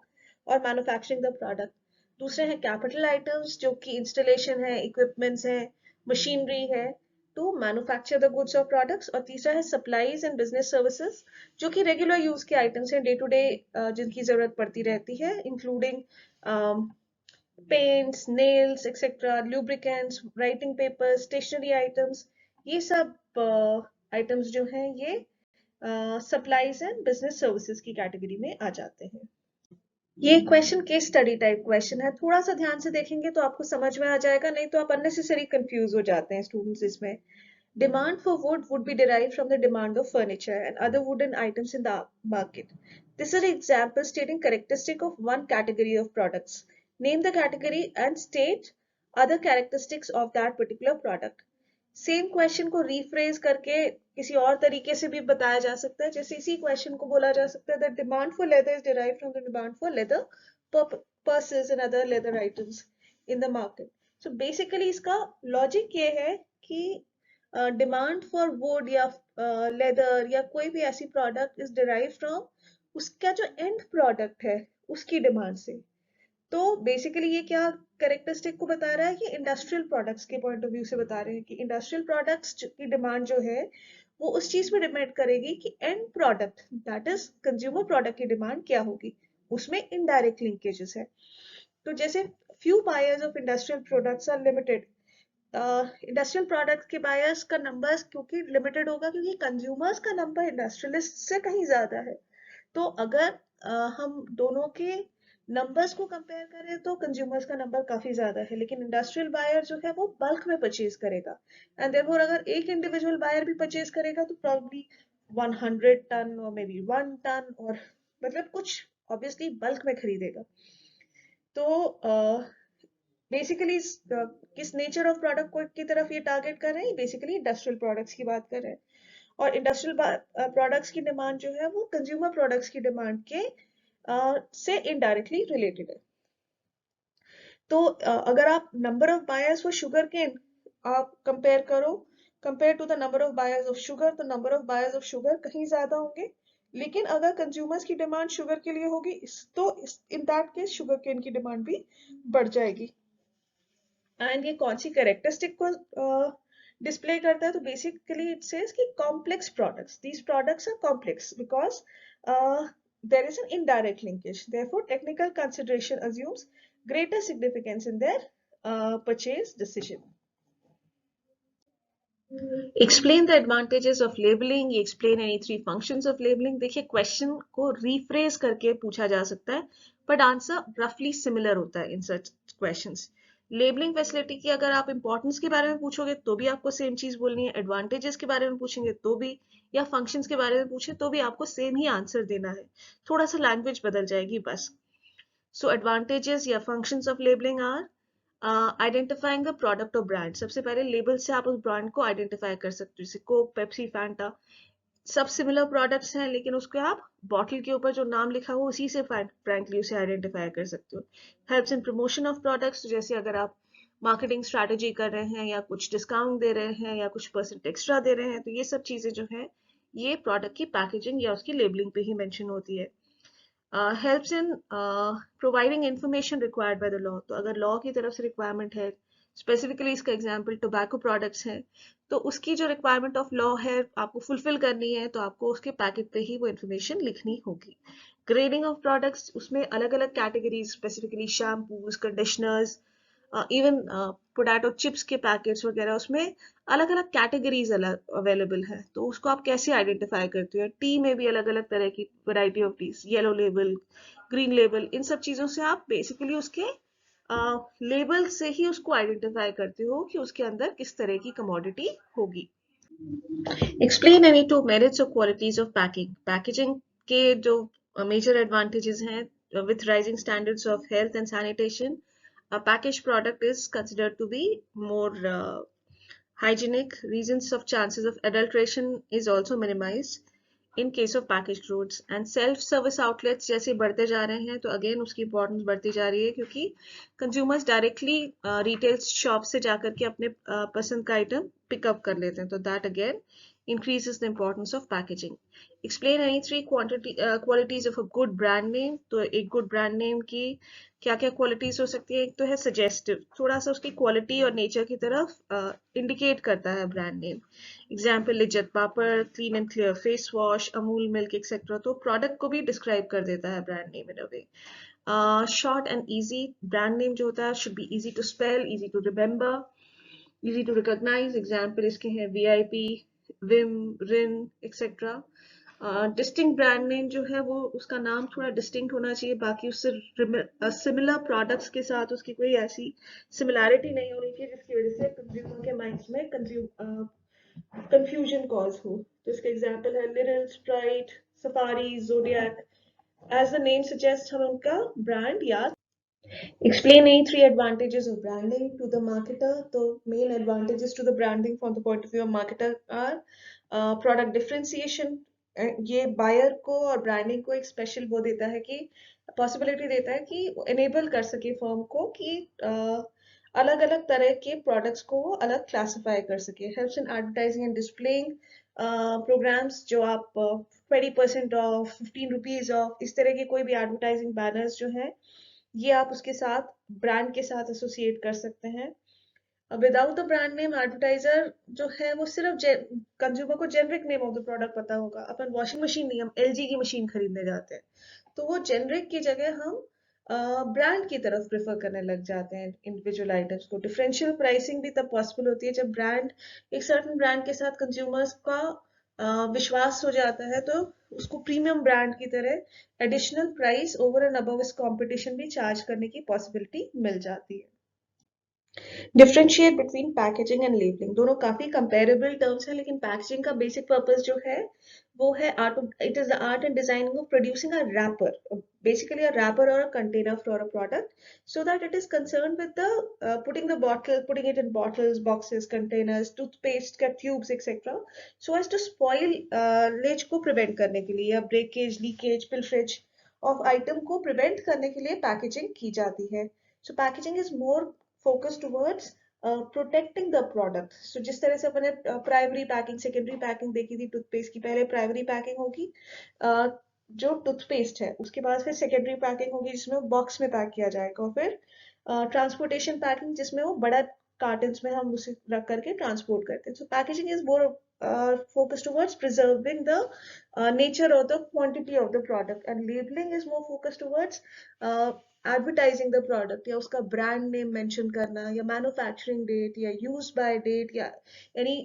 और manufacturing the product। दूसरे हैं capital items, जो कि installation है, equipments है, machinery है to manufacture the goods or products। और तीसरा है supplies and business services, जो कि रेगुलर यूज के आइटम्स हैं, डे टू डे जिनकी जरूरत पड़ती रहती है, including paints, nails etcetera, lubricants, writing paper, stationery items. ये सब आइटम्स जो हैं ये सप्लाईज एंड बिजनेस सर्विसेज की कैटेगरी में आ जाते हैं। ये question case study type question है, थोड़ा सा ध्यान से देखेंगे तो आपको समझ में आ जाएगा, नहीं तो आप अननेसेसरी कंफ्यूज हो जाते हैं स्टूडेंट्स इसमें। Demand for wood would be derived from the demand of furniture and other wooden items in the market. This is an example stating characteristic of one category of products. Name the category and state other characteristics of that particular product. Same question को rephrase करके किसी और तरीके से भी बताया जा सकता है, जैसे इसी क्वेश्चन को बोला जा सकता है that demand for leather is derived from the demand for leather purses and other leather items in the market. So basically इसका लॉजिक ये है कि डिमांड फॉर वुड या लेदर या कोई भी ऐसी प्रोडक्ट इज डिराइव फ्रॉम उसका जो एंड प्रोडक्ट है उसकी डिमांड से। तो बेसिकली ये क्या कैरेक्टरिस्टिक को बता रहा है कि इंडस्ट्रियल प्रोडक्ट्स के पॉइंट ऑफ व्यू से बता रहे हैं कि इंडस्ट्रियल प्रोडक्ट्स की डिमांड जो है वो उस चीज पे डिपेंड करेगी कि end product that is consumer product की डिमांड क्या होगी, उसमें इनडायरेक्ट लिंकेजेस है। तो जैसे few buyers of industrial products are limited, industrial product के बायर्स का नंबर क्योंकि लिमिटेड होगा क्योंकि कंज्यूमर्स का नंबर इंडस्ट्रियलिस्ट से कहीं ज्यादा है। तो अगर हम दोनों के नंबर्स को कंपेयर करें तो कंज्यूमर्स का नंबर काफी ज्यादा है, लेकिन इंडस्ट्रियल बायर जो है वो बल्क में परचेज करेगा, एंड देयरफॉर अगर एक इंडिविजुअल बायर भी परचेज करेगा तो प्रॉब्ली 100 टन और मे बी 1 टन, और मतलब कुछ ऑब्वियसली बल्क में खरीदेगा। तो बेसिकली किस नेचर ऑफ प्रोडक्ट को की तरफ ये टारगेट कर रहे हैं, बेसिकली इंडस्ट्रियल प्रोडक्ट्स की बात कर रहे हैं, और इंडस्ट्रियल प्रोडक्ट्स की डिमांड जो है वो कंज्यूमर प्रोडक्ट्स की डिमांड के से इनडायरेक्टली रिलेटेड है। तो अगर आप number of buyers for sugar cane आप कंपेयर करो, compare to the number of buyers of sugar, तो number of buyers of sugar कहीं ज्यादा होंगे, लेकिन अगर कंज्यूमर्स की डिमांड शुगर के लिए होगी तो in that case sugar cane की डिमांड भी बढ़ जाएगी। एंड ये कौन सी कैरेक्टरिस्टिक को डिस्प्ले करता है, तो बेसिकली इट सेज कि complex products, these products are complex because there is an indirect linkage, therefore technical consideration assumes greater significance in their purchase decision। Explain the advantages of labelling, explain any three functions of labelling. देखिए question को rephrase करके पूछा जा सकता है, but answer रफली similar होता है इन सच क्वेश्चंस। लेबलिंग फैसिलिटी की अगर आप इंपॉर्टेंस के बारे में पूछोगे तो भी आपको सेम चीज बोलनी है, एडवांटेजेस के बारे में पूछेंगे तो भी, या फंक्शंस के बारे में पूछे तो भी आपको सेम ही आंसर देना है, थोड़ा सा लैंग्वेज बदल जाएगी बस। सो एडवांटेजेस या functions of labelling are identifying the product और ब्रांड। सबसे पहले लेबल से आप उस ब्रांड को आइडेंटिफाई कर सकते हो, जैसे कोक, पेप्सी, फैंटा, सब सिमिलर प्रोडक्ट्स हैं, लेकिन उसके आप बॉटल के ऊपर जो नाम लिखा हो उसी से फ्रैंकली उसे आइडेंटिफाई कर सकते हो। Helps in promotion of products, जैसे अगर आप मार्केटिंग स्ट्रैटेजी कर रहे हैं या कुछ डिस्काउंट दे रहे हैं या कुछ परसेंट एक्स्ट्रा दे रहे हैं, तो ये सब चीजें जो है ये प्रोडक्ट की पैकेजिंग या उसकी लेबलिंग पे ही मेंशन होती है। Helps in providing information required by the law. तो अगर लॉ की तरफ से रिक्वायरमेंट है, स्पेसिफिकली इसका एग्जांपल टोबैको प्रोडक्ट्स है, तो उसकी जो रिक्वायरमेंट ऑफ लॉ है आपको फुलफिल करनी है, तो आपको उसके पैकेट पे ही वो इन्फॉर्मेशन लिखनी होगी। ग्रेडिंग ऑफ प्रोडक्ट्स, उसमें अलग अलग categories, specifically shampoos, conditioners, even potato chips के पैकेट्स वगैरह, उसमें अलग अलग कैटेगरीज अलग अवेलेबल है, तो उसको आप कैसे आइडेंटिफाई करते हो। टी में भी अलग अलग तरह की variety of teas, yellow label, green label, इन सब चीजों से आप बेसिकली उसके लेबल से ही उसको आइडेंटिफाई करते हो कि उसके अंदर किस तरह की कमोडिटी होगी। एक्सप्लेन एनी टू मेरिट्स और क्वालिटीज ऑफ पैकिंग। पैकेजिंग के जो मेजर एडवांटेजेस हैं with rising standards of health and sanitation, a packaged product is considered to be more hygienic. Reasons of chances of adulteration is also minimized in case of packaged goods. And self service outlets जैसे बढ़ते जा रहे हैं, तो again उसकी importance बढ़ती जा रही है, क्योंकि कंज्यूमर्स डायरेक्टली रिटेल शॉप से जाकर के अपने पसंद का आइटम पिकअप कर लेते हैं, तो that again increases the importance of packaging. Explain any three qualities of a good brand name. तो एक good brand name की क्या क्या क्वालिटीज हो सकती है। एक तो है सजेस्टिव, थोड़ा सा उसकी क्वालिटी और नेचर की तरफ इंडिकेट करता है brand name. Example Lijjat papad, clean and clear face wash, Amul milk etcetera, तो प्रोडक्ट को भी डिस्क्राइब कर देता है brand name in a way. Short and easy, brand name जो होता है should be easy to spell, easy to remember, easy to recognise. Example इसके हैं VIP, Vim, Rin etcetera. Distinct brand name जो है वो उसका नाम थोड़ा डिस्टिंक्ट होना चाहिए, बाकी उससे सिमिलर प्रोडक्ट्स के साथ उसकी कोई ऐसी सिमिलैरिटी नहीं होनी चाहिए जिसकी वजह से कंज्यूमर के माइंड्स में कंफ्यूजन कॉज हो। तो इसके एग्जांपल है Little, Sprite, Safari, Zodiac. As the name suggest हम उनका ब्रांड याद। Explain any three advantages of branding to the marketer. The main advantages to the branding from the point of view of marketer are product differentiation. ये buyer को और branding को एक special वो देता है कि पॉसिबिलिटी देता है कि एनेबल कर सके फर्म को कि अलग अलग तरह के प्रोडक्ट्स को वो अलग क्लासिफाई कर सके। Helps in advertising and displaying programmes, जो आप 20% ऑफ, 15 रुपीज ऑफ, इस तरह के कोई भी एडवर्टाइजिंग बैनर्स जो है ये आप उसके साथ ब्रांड के साथ एसोसिएट कर सकते हैं। Without the brand name advertiser जो है वो सिर्फ कंज्यूमर को generic name of the product पता होगा। अपन वॉशिंग मशीन नहीं, हम एलजी की मशीन खरीदने जाते हैं, तो वो जेनरिक की जगह हम ब्रांड की तरफ प्रेफर करने लग जाते हैं इंडिविजुअल आइटम्स को। डिफरेंशियल प्राइसिंग भी तब पॉसिबल होती है जब ब्रांड, एक सर्टेन ब्रांड के साथ कंज्यूमर्स का विश्वास हो जाता है, तो उसको प्रीमियम ब्रांड की तरह additional price over and above इस कंपटीशन भी चार्ज करने की पॉसिबिलिटी मिल जाती है। Differentiate between packaging and labelling, दोनों काफी कंपेरेबल टर्म्स हैं, लेकिन पैकेजिंग का बेसिक पर्पस जो है वो है art, it is the art and designing of producing a rapper, basically a wrapper or a container for a product, so that it is concerned with the putting it in bottles, boxes, containers, toothpaste का tubes etc, so as to spoil लेज को prevent करने के लिए या breakage, leakage, pilferage of item को prevent करने के लिए पैकेजिंग की जाती है। So packaging is more focused towards protecting the product. So जिस तरह से अपने प्राइमरी पैकिंग, सेकेंडरी पैकिंग देखी थी टूथपेस्ट की, पहले प्राइमरी पैकिंग होगी जो टूथपेस्ट है, उसके बाद फिर सेकेंडरी पैकिंग होगी जिसमें वो बॉक्स में पैक किया जाएगा, और फिर ट्रांसपोर्टेशन पैकिंग जिसमें वो बड़ा कार्टन्स में हम उसे रख करके ट्रांसपोर्ट करते हैं। So packaging is more focused towards preserving the nature or the quantity of the product, and labeling is more focused towards advertising the product या उसका ब्रांड नेम मेंशन करना या मैन्युफैक्चरिंग डेट या यूज बाय डेट या any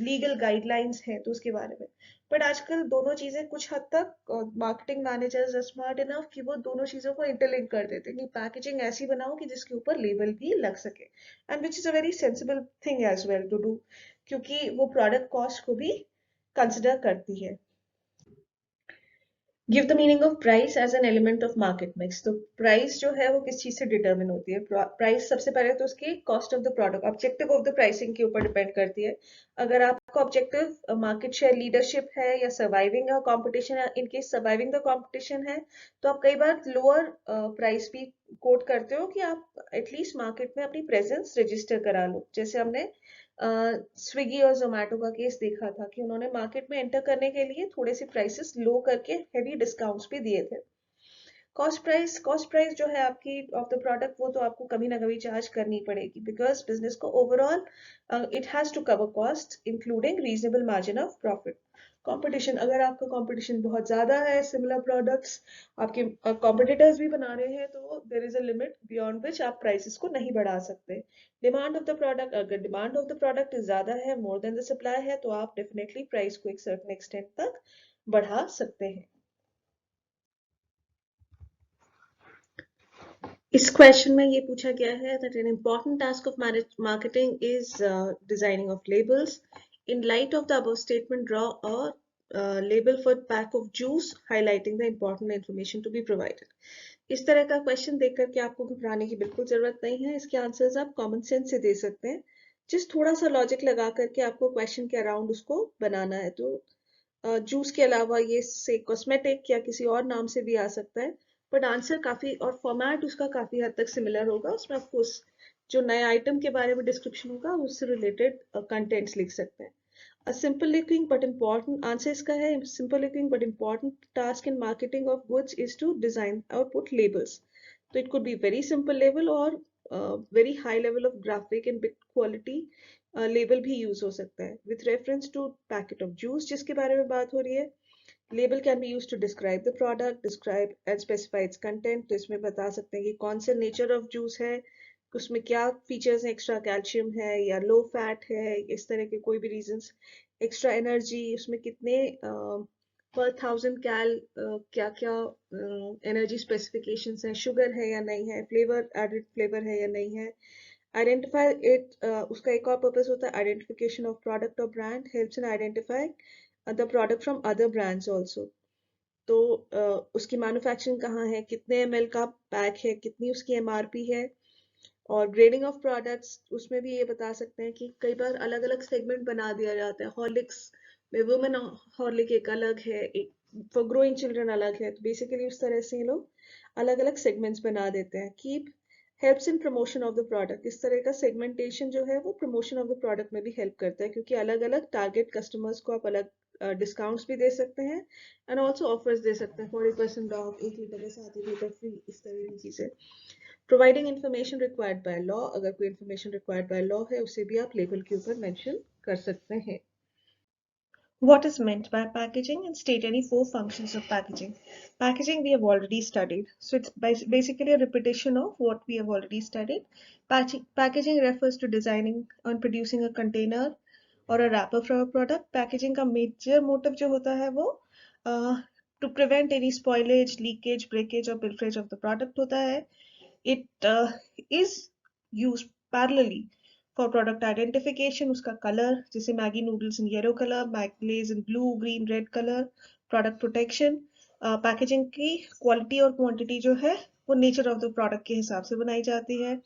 legal guidelines हैं तो उसके बारे में। बट आजकल दोनों चीजें कुछ हद तक marketing managers are smart enough कि वो दोनों चीजों को इंटरलिंक कर देते हैं कि पैकेजिंग ऐसी बनाओ कि जिसके ऊपर लेबल भी लग सके, and which is a very sensible thing as well to do, क्योंकि वो प्रोडक्ट कॉस्ट को भी कंसिडर करती है। Give the meaning of price as an element of market mix. तो प्राइस जो है वो किस चीज से डिटरमिन होती है? प्राइस सबसे पहले तो उसकी cost of the product, objective of the pricing के ऊपर डिपेंड करती है। अगर आपका ऑब्जेक्टिव मार्केट शेयर लीडरशिप है या सर्वाइविंग कंपटीशन है, in case surviving the competition है, तो आप कई बार लोअर प्राइस भी कोट करते हो कि आप एटलीस्ट मार्केट में अपनी प्रेजेंस रजिस्टर करा लो। जैसे हमने स्विगी और जोमेटो का केस देखा था कि उन्होंने मार्केट में एंटर करने के लिए थोड़े से प्राइसेस लो करके हेवी डिस्काउंट्स भी दिए थे। कॉस्ट प्राइस जो है आपकी ऑफ द प्रोडक्ट, वो तो आपको कभी ना कभी चार्ज करनी पड़ेगी, बिकॉज बिजनेस को overall it has to cover cost including reasonable margin of profit. Competition, अगर आपका कंपटीशन बहुत ज्यादा है, सिमिलर प्रोडक्ट्स आपके कॉम्पिटिटर्स भी बना रहे हैं, तो there is a limit beyond which आप प्राइसेस को नहीं बढ़ा सकते। डिमांड ऑफ द प्रोडक्ट, अगर डिमांड ऑफ द प्रोडक्ट ज्यादा है, मोर देन द सप्लाई है, तो आप डेफिनेटली प्राइस को एक सर्टेन एक्सटेंट तक बढ़ा सकते हैं। इस क्वेश्चन में ये पूछा गया है that an important task of marketing is designing of labels. In light of the above statement, draw a label for pack of juice highlighting the important information to be provided. इस तरह का question देख करके आपको घबराने की बिल्कुल जरूरत नहीं है। इसके आंसर्स आप कॉमन सेंस से दे सकते हैं, जिस थोड़ा सा लॉजिक लगा करके आपको क्वेश्चन के अराउंड उसको बनाना है। तो जूस के अलावा ये से कॉस्मेटिक या किसी और नाम से भी आ सकता है, बट आंसर काफी और फॉर्मेट उसका काफी हद तक सिमिलर होगा। उसमें ऑफकोर्स जो नए आइटम के बारे में डिस्क्रिप्शन होगा उससे रिलेटेड कंटेंट्स लिख सकते हैं। A simple looking but important answer इसका है, simple looking but important task in marketing of goods is to design or put labels. So it could be very simple label or very high level of graphic and big quality label भी use हो सकता है। With reference to packet of juice जिसके बारे में बात हो रही है, label can be used to describe the product, describe and specify its content। तो इसमें बता सकते हैं कि कौन से nature of juice है, उसमें क्या फीचर्स हैं, एक्स्ट्रा कैल्शियम है या लो फैट है, इस तरह के कोई भी रीजंस, एक्स्ट्रा एनर्जी, उसमें कितने पर 1000 कैल क्या क्या एनर्जी स्पेसिफिकेशंस हैं, शुगर है या नहीं है, फ्लेवर एडेड फ्लेवर है या नहीं है। आइडेंटिफाई इट, उसका एक और पर्पस होता है आइडेंटिफिकेशन ऑफ प्रोडक्ट और brand, helps in identify the product from other brands also. तो उसकी मैन्युफैक्चरिंग कहाँ है, कितने ml का पैक है, कितनी उसकी एमआरपी है। और ग्रेडिंग ऑफ प्रोडक्ट्स, उसमें भी ये बता सकते हैं कि कई बार अलग अलग सेगमेंट बना दिया जाता है। हॉर्लिक्स में वुमेन हॉर्लिक एक अलग है, एक फॉर ग्रोइंग चिल्ड्रन अलग है। तो बेसिकली उस तरह से ये लोग अलग अलग सेगमेंट्स बना देते हैं। Keep helps in promotion of the product, इस तरह का सेगमेंटेशन जो है वो प्रमोशन ऑफ द प्रोडक्ट में भी हेल्प करता है, क्योंकि अलग अलग टारगेट कस्टमर्स को आप अलग डिस्काउंट्स भी दे सकते हैं एंड ऑल्सो ऑफर्स दे सकते हैं, 40% ऑफ, 1 लीटर के साथ 1 लीटर फ्री, इस तरह की चीजें। Providing information required by law, अगर कोई इन्फॉर्मेशन रिक्वायर्ड बाय लॉ है उसे भी आप लेबल के ऊपर मेंशन कर सकते हैं। What is meant by packaging, and state any 4 functions of packaging. Packaging we have already studied, so it's basically a repetition of what we have already studied. Packaging refers to designing and producing a container or a wrapper for a product. Packaging का major motive जो होता है वो to prevent any spoilage, leakage, breakage or pilferage of the product होता है। It is used parallelly for product identification, उसका colour, जैसे Maggi noodles in yellow colour, मैगलेज in blue, green, red colour. Product protection, packaging की quality और quantity जो है वो नेचर ऑफ द प्रोडक्ट के हिसाब से बनाई जाती है।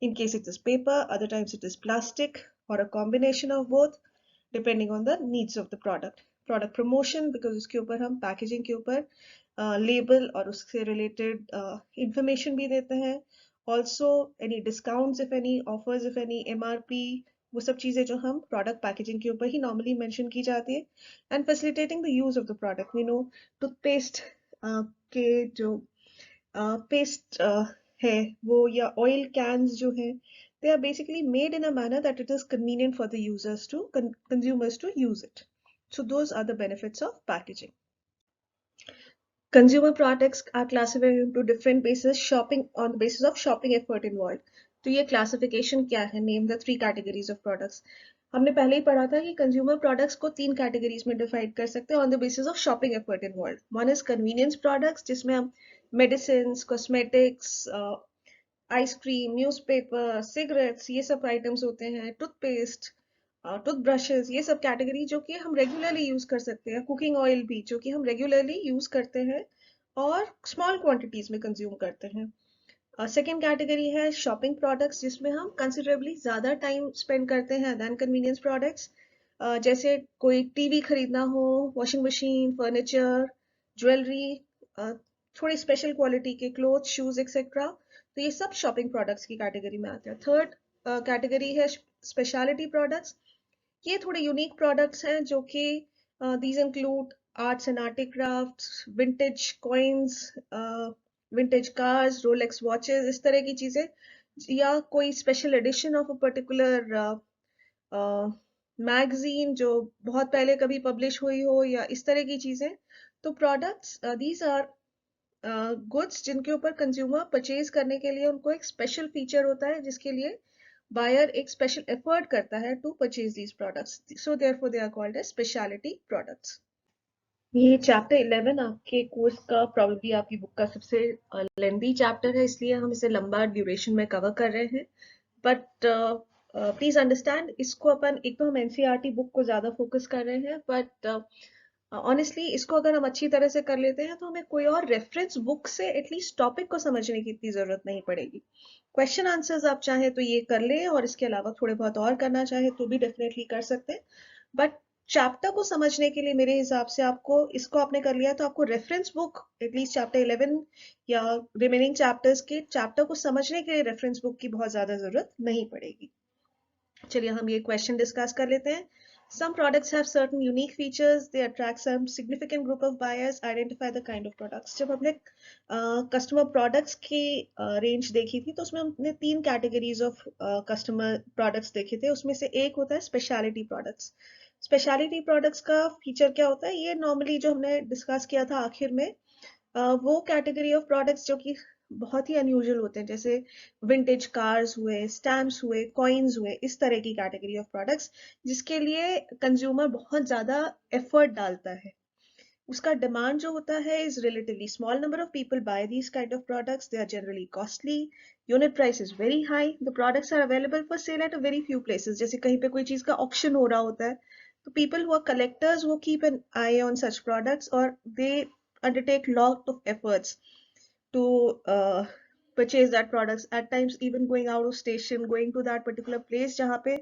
In case it is paper, other times it is plastic और a combination of both depending on the needs of the product. Product promotion, because उसके ऊपर हम पैकेजिंग के ऊपर लेबल और उससे रिलेटेड इंफॉर्मेशन भी देते हैं। Also any discounts if any, offers if any, MRP, वो सब चीजें जो हम प्रोडक्ट पैकेजिंग के ऊपर ही नॉर्मली मेंशन की जाती है। And facilitating the use of the product, we know toothpaste के जो पेस्ट है वो, या ऑयल कैन्स जो है, they are basically made in a manner that it is convenient for the users to consumers to use it. So those are the benefits of packaging. Consumer products are classified into different bases, shopping on the basis of shopping effort involved. तो ये classification क्या है? Name the three categories of products. हमने पहले ही पढ़ा था कि consumer products को तीन categories में divide कर सकते हैं on the basis of shopping effort involved. One is convenience products, जिसमें हम medicines, cosmetics, ice cream, newspaper, cigarettes, ये सब आइटम्स होते हैं, टूथपेस्ट, टूथब्रशेस, ये सब कैटेगरी जो कि हम रेगुलरली यूज कर सकते हैं, कुकिंग ऑयल भी जो कि हम रेगुलरली यूज करते हैं और स्मॉल क्वांटिटीज में कंज्यूम करते हैं। सेकेंड कैटेगरी है शॉपिंग प्रोडक्ट्स, जिसमें हम कंसिडरेबली ज़्यादा टाइम स्पेंड करते हैं दैन कन्वीनियंस प्रोडक्ट्स। जैसे कोई टीवी खरीदना हो, वॉशिंग मशीन, फर्नीचर, ज्वेलरी, थोड़ी स्पेशल क्वालिटी के क्लोथ, शूज एक्सेट्रा, तो ये सब शॉपिंग प्रोडक्ट्स की कैटेगरी में आते हैं। थर्ड कैटेगरी है स्पेशलिटी प्रोडक्ट्स। ये थोड़े यूनिक प्रोडक्ट्स हैं जो कि these include arts and artcrafts, vintage coins, vintage cars, rolex watches, इस तरह की चीजें, या कोई special edition of a particular magazine जो बहुत पहले कभी पब्लिश हुई हो, या इस तरह की चीजें। तो प्रोडक्ट्स दीज आर गुड्स जिनके ऊपर कंज्यूमर परचेज करने के लिए उनको एक स्पेशल फीचर होता है, जिसके लिए बायर एक स्पेशल एफर्ट करता है to purchase these products, so therefore they are called as speciality products. ये चैप्टर 11 आपके कोर्स का प्रॉब्लली आपकी बुक का सबसे लेंदी चैप्टर है, इसलिए हम इसे लंबा ड्यूरेशन में कवर कर रहे हैं। बट प्लीज अंडरस्टैंड, इसको अपन, एक तो हम एनसीईआरटी बुक को ज्यादा फोकस कर रहे हैं, बट ऑनेस्टली इसको अगर हम अच्छी तरह से कर लेते हैं तो हमें कोई और रेफरेंस बुक से एटलीस्ट टॉपिक को समझने की इतनी जरूरत नहीं पड़ेगी। क्वेश्चन आंसर्स आप चाहें तो ये कर लें, और इसके अलावा थोड़े बहुत और करना चाहे तो भी डेफिनेटली कर सकते हैं। बट चैप्टर को समझने के लिए मेरे हिसाब से आपको, इसको आपने कर लिया तो आपको रेफरेंस बुक एटलीस्ट चैप्टर 11 या रिमेनिंग चैप्टर्स के चैप्टर को समझने के लिए रेफरेंस बुक की बहुत ज्यादा जरूरत नहीं पड़ेगी। चलिए हम ये क्वेश्चन डिस्कस कर लेते हैं। Some products have certain unique features. They attract some significant group of buyers. Identify the kind of products. जब हमने कस्टमर प्रोडक्ट्स की रेंज देखी थी, तो उसमें हमने तीन कैटेगरीज ऑफ कस्टमर प्रोडक्ट्स देखे थे। उसमें से एक होता है स्पेशलिटी प्रोडक्ट्स। स्पेशलिटी प्रोडक्ट्स का फीचर क्या होता है? ये नॉर्मली जो हमने डिस्कस किया था आखिर में, वो कैटेगरी ऑफ प्रोडक्ट्स जो कि बहुत ही अनयूजुअल होते हैं, जैसे विंटेज कार्स हुए, स्टैम्प्स हुए, कॉइन्स हुए, इस तरह की कैटेगरी ऑफ प्रोडक्ट्स, जिसके लिए कंज्यूमर बहुत ज्यादा एफर्ट डालता है। उसका डिमांड जो होता है is relatively small number of people buy these kind of products, they are generally costly, unit price is very high, the products are available for sale at a very few places. जैसे कहीं पे कोई चीज का auction हो रहा होता है, तो पीपल हु आर कलेक्टर्स वो keep an I on such products, और दे undertake lot of efforts to purchase that products, at times even going out of station, going to that particular place जहाँ पे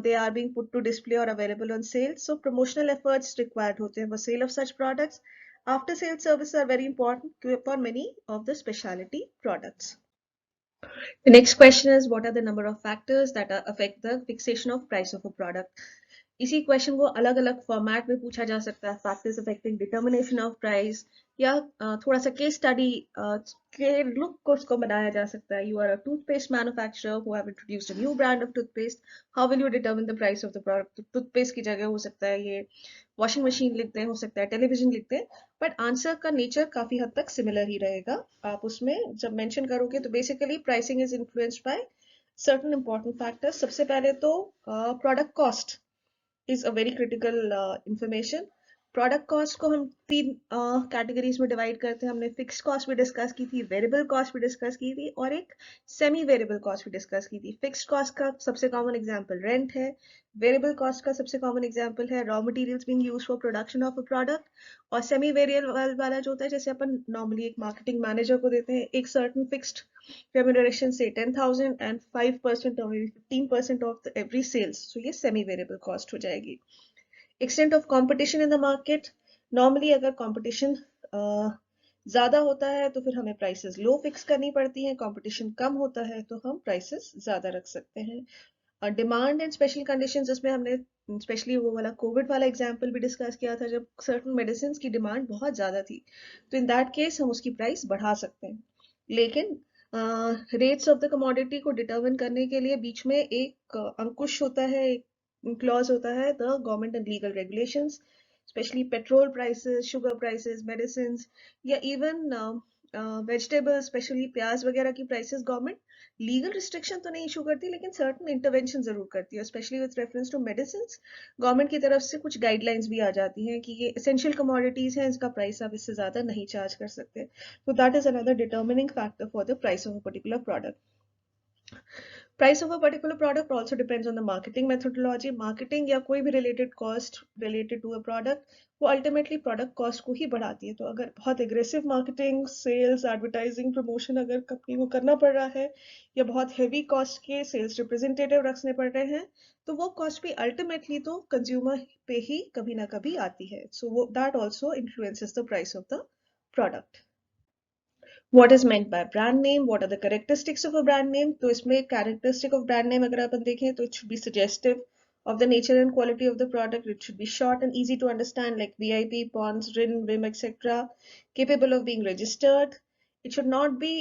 they are being put to display or available on sale. So promotional efforts required होते हैं for sale of such products. After sale services are very important for many of the specialty products. The next question is, what are the number of factors that affect the fixation of price of a product? इसी question को अलग अलग format में पूछा जा सकता है, factors affecting determination of price, या थोड़ा सा केस स्टडी के लुक को उसको बनाया जा सकता है। You are a toothpaste manufacturer who have introduced a new brand of toothpaste, how will you determine the price of the product? Toothpaste की जगह हो सकता है ये वॉशिंग मशीन लिखते हैं, हो सकता है टेलीविजन लिखते हैं, बट आंसर का नेचर काफी हद तक सिमिलर ही रहेगा। आप उसमें जब मेंशन करोगे तो basically pricing is influenced by certain important factors. सबसे पहले तो product cost is a very critical information. Product cost को हम तीन कैटेगरीज में डिवाइड करते हैं। हमने फिक्स्ड कॉस्ट भी डिस्कस की थी, वेरिएबल कॉस्ट भी डिस्कस की थी, और एक सेमी वेरिएबल कॉस्ट भी डिस्कस की थी। फिक्स्ड कॉस्ट का सबसे कॉमन एग्जांपल रेंट है, वेरिएबल कॉस्ट का सबसे कॉमन एग्जांपल है raw materials being used for production of a product, और सेमी वेरिएबल वाला जो होता है, जैसे अपन नॉर्मली एक मार्केटिंग मैनेजर को देते हैं एक certain fixed remuneration, say 10,000 and 5% or maybe 15% of the every sales, so ये semi variable cost हो जाएगी। extent of competition in the market, normally अगर competition ज्यादा होता है तो फिर हमें prices low fix करनी पड़ती हैं, competition कम होता है तो हम prices ज्यादा रख सकते हैं। डिमांड एंड स्पेशल कंडीशंस, जिसमें हमने स्पेशली वो वाला कोविड वाला एग्जांपल भी डिस्कस किया था, जब सर्टेन मेडिसिन की डिमांड बहुत ज्यादा थी, तो इन दैट केस हम उसकी प्राइस बढ़ा सकते हैं। लेकिन रेट्स ऑफ द कमोडिटी को डिटरमिन करने के लिए बीच में एक अंकुश होता है, एक क्लॉज होता है, the government and legal regulations. Specially petrol prices, sugar prices, medicine या इवन वेजिटेबल्स, स्पेशली प्याज वगैरह की प्राइसेस गवर्नमेंट लीगल रिस्ट्रिक्शन तो नहीं इशू करती, लेकिन सर्टन इंटरवेंशन जरूर करती है, specially with reference to medicine. Government की तरफ से कुछ गाइडलाइंस भी आ जाती हैं कि ये एसेंशियल कमोडिटीज हैं, इसका प्राइस आप इससे ज्यादा नहीं चार्ज कर सकते। तो that is another determining factor for the price of a particular product. Price of a particular product also depends on the marketing methodology. Marketing या कोई भी related cost related to a product वो ultimately product cost को ही बढ़ाती है। तो अगर बहुत aggressive marketing, sales, advertising, promotion अगर कंपनी को करना पड़ रहा है या बहुत heavy cost के sales representative रखने पड़ रहे हैं, तो वो cost भी ultimately तो consumer पे ही कभी ना कभी आती है। So that also influences the price of the product. What is meant by brand name? What are the characteristics of a brand name? तो इसमें characteristic of brand name अगर अपन देखें तो it should be suggestive of the nature and quality of the product. It should be short and easy to understand like VIP, Pond's, Rin, Vim, etc. Capable of being registered. It should not be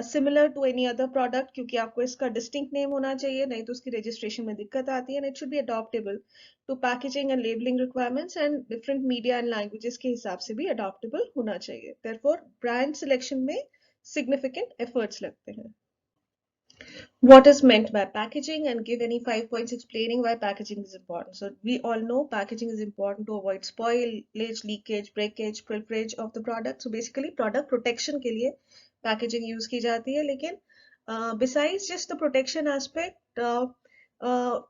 similar to any other product क्योंकि आपको इसका distinct name होना चाहिए, नहीं तो उसकी registration में दिक्कत आती है। And it should be adaptable to packaging and labeling requirements and different media and languages के हिसाब से भी adaptable होना चाहिए। Therefore, brand selection में significant efforts लगते हैं। What is meant by packaging, and give any 5 points explaining why packaging is important. So we all know packaging is important to avoid spoilage, leakage, breakage, pilferage of the product. So basically product protection के लिए packaging use की जाती है, लेकिन besides just the protection aspect,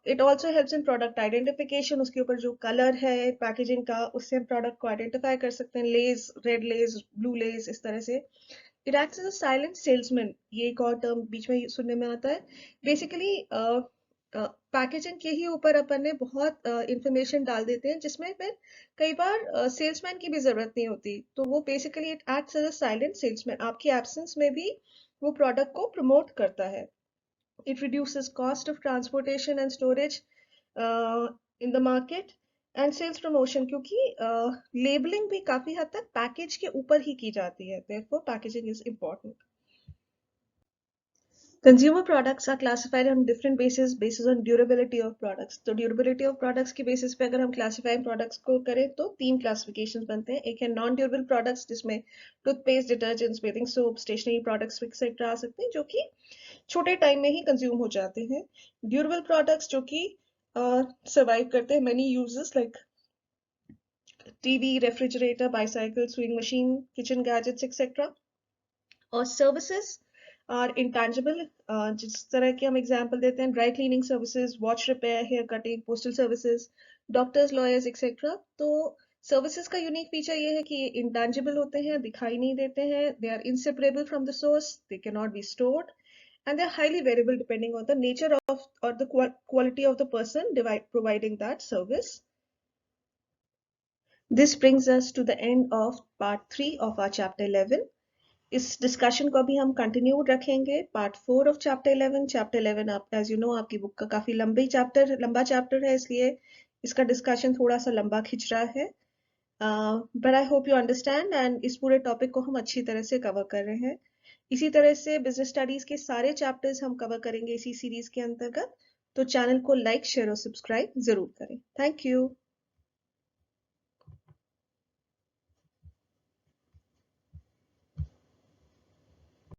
it also helps in product identification. उसके ऊपर जो color है packaging का, उससे हम product को identify कर सकते हैं, lays, red lays, blue lays, इस तरह से। It acts as a silent salesman, ये एक और टर्म बीच में सुनने में आता है। बेसिकली पैकेजिंग के ही ऊपर अपन ने बहुत इंफॉर्मेशन डाल देते हैं, जिसमें फिर कई बार सेल्समैन की भी जरूरत नहीं होती। तो वो basically it acts as a silent salesman, आपकी एब्सेंस में भी वो प्रोडक्ट को प्रमोट करता है। It reduces cost of transportation and storage in the market and sales promotion, क्योंकि लेबलिंग भी काफी हद तक पैकेज के ऊपर ही की जाती है। Therefore, packaging is important. Consumer products are classified on different basis on durability of products. तो durability of products के basis पे अगर हम classifying products को करें तो 3 classifications बनते हैं। एक है non durable products, जिसमें toothpaste, detergents, bathing soap, stationery products etc. आ सकते हैं, जो कि छोटे टाइम में ही कंज्यूम हो जाते हैं। ड्यूरेबल प्रोडक्ट्स जो कि सर्वाइव करते हैं many uses like TV, refrigerator, bicycle, sewing machine, kitchen gadgets etcetera. और सर्विसेज आर इंटेंजिबल, जिस तरह के हम एग्जांपल देते हैं dry cleaning services, watch repair, hair cutting, postal services, doctors, lawyers etcetera. तो सर्विसेज का यूनिक फीचर ये है कि ये इंटेंजिबल होते हैं, दिखाई नहीं देते हैं, they are inseparable from the source, they can not be stored and they're highly variable depending on the nature of or the quality of the person providing that service. This brings us to the end of part 3 of our chapter 11. इस discussion को अभी हम continue रखेंगे part 4 of chapter 11। Chapter 11 आप as you know आपकी book का काफी लंबा चैप्टर है, इसलिए इसका डिस्कशन थोड़ा सा लंबा खिंच रहा है, but I hope you understand. And इस पूरे टॉपिक को हम अच्छी तरह से कवर कर रहे हैं। इसी तरह से बिजनेस स्टडीज के सारे चैप्टर्स हम कवर करेंगे इसी सीरीज के अंतर्गत। तो चैनल को लाइक, शेयर और सब्सक्राइब जरूर करें। Thank you.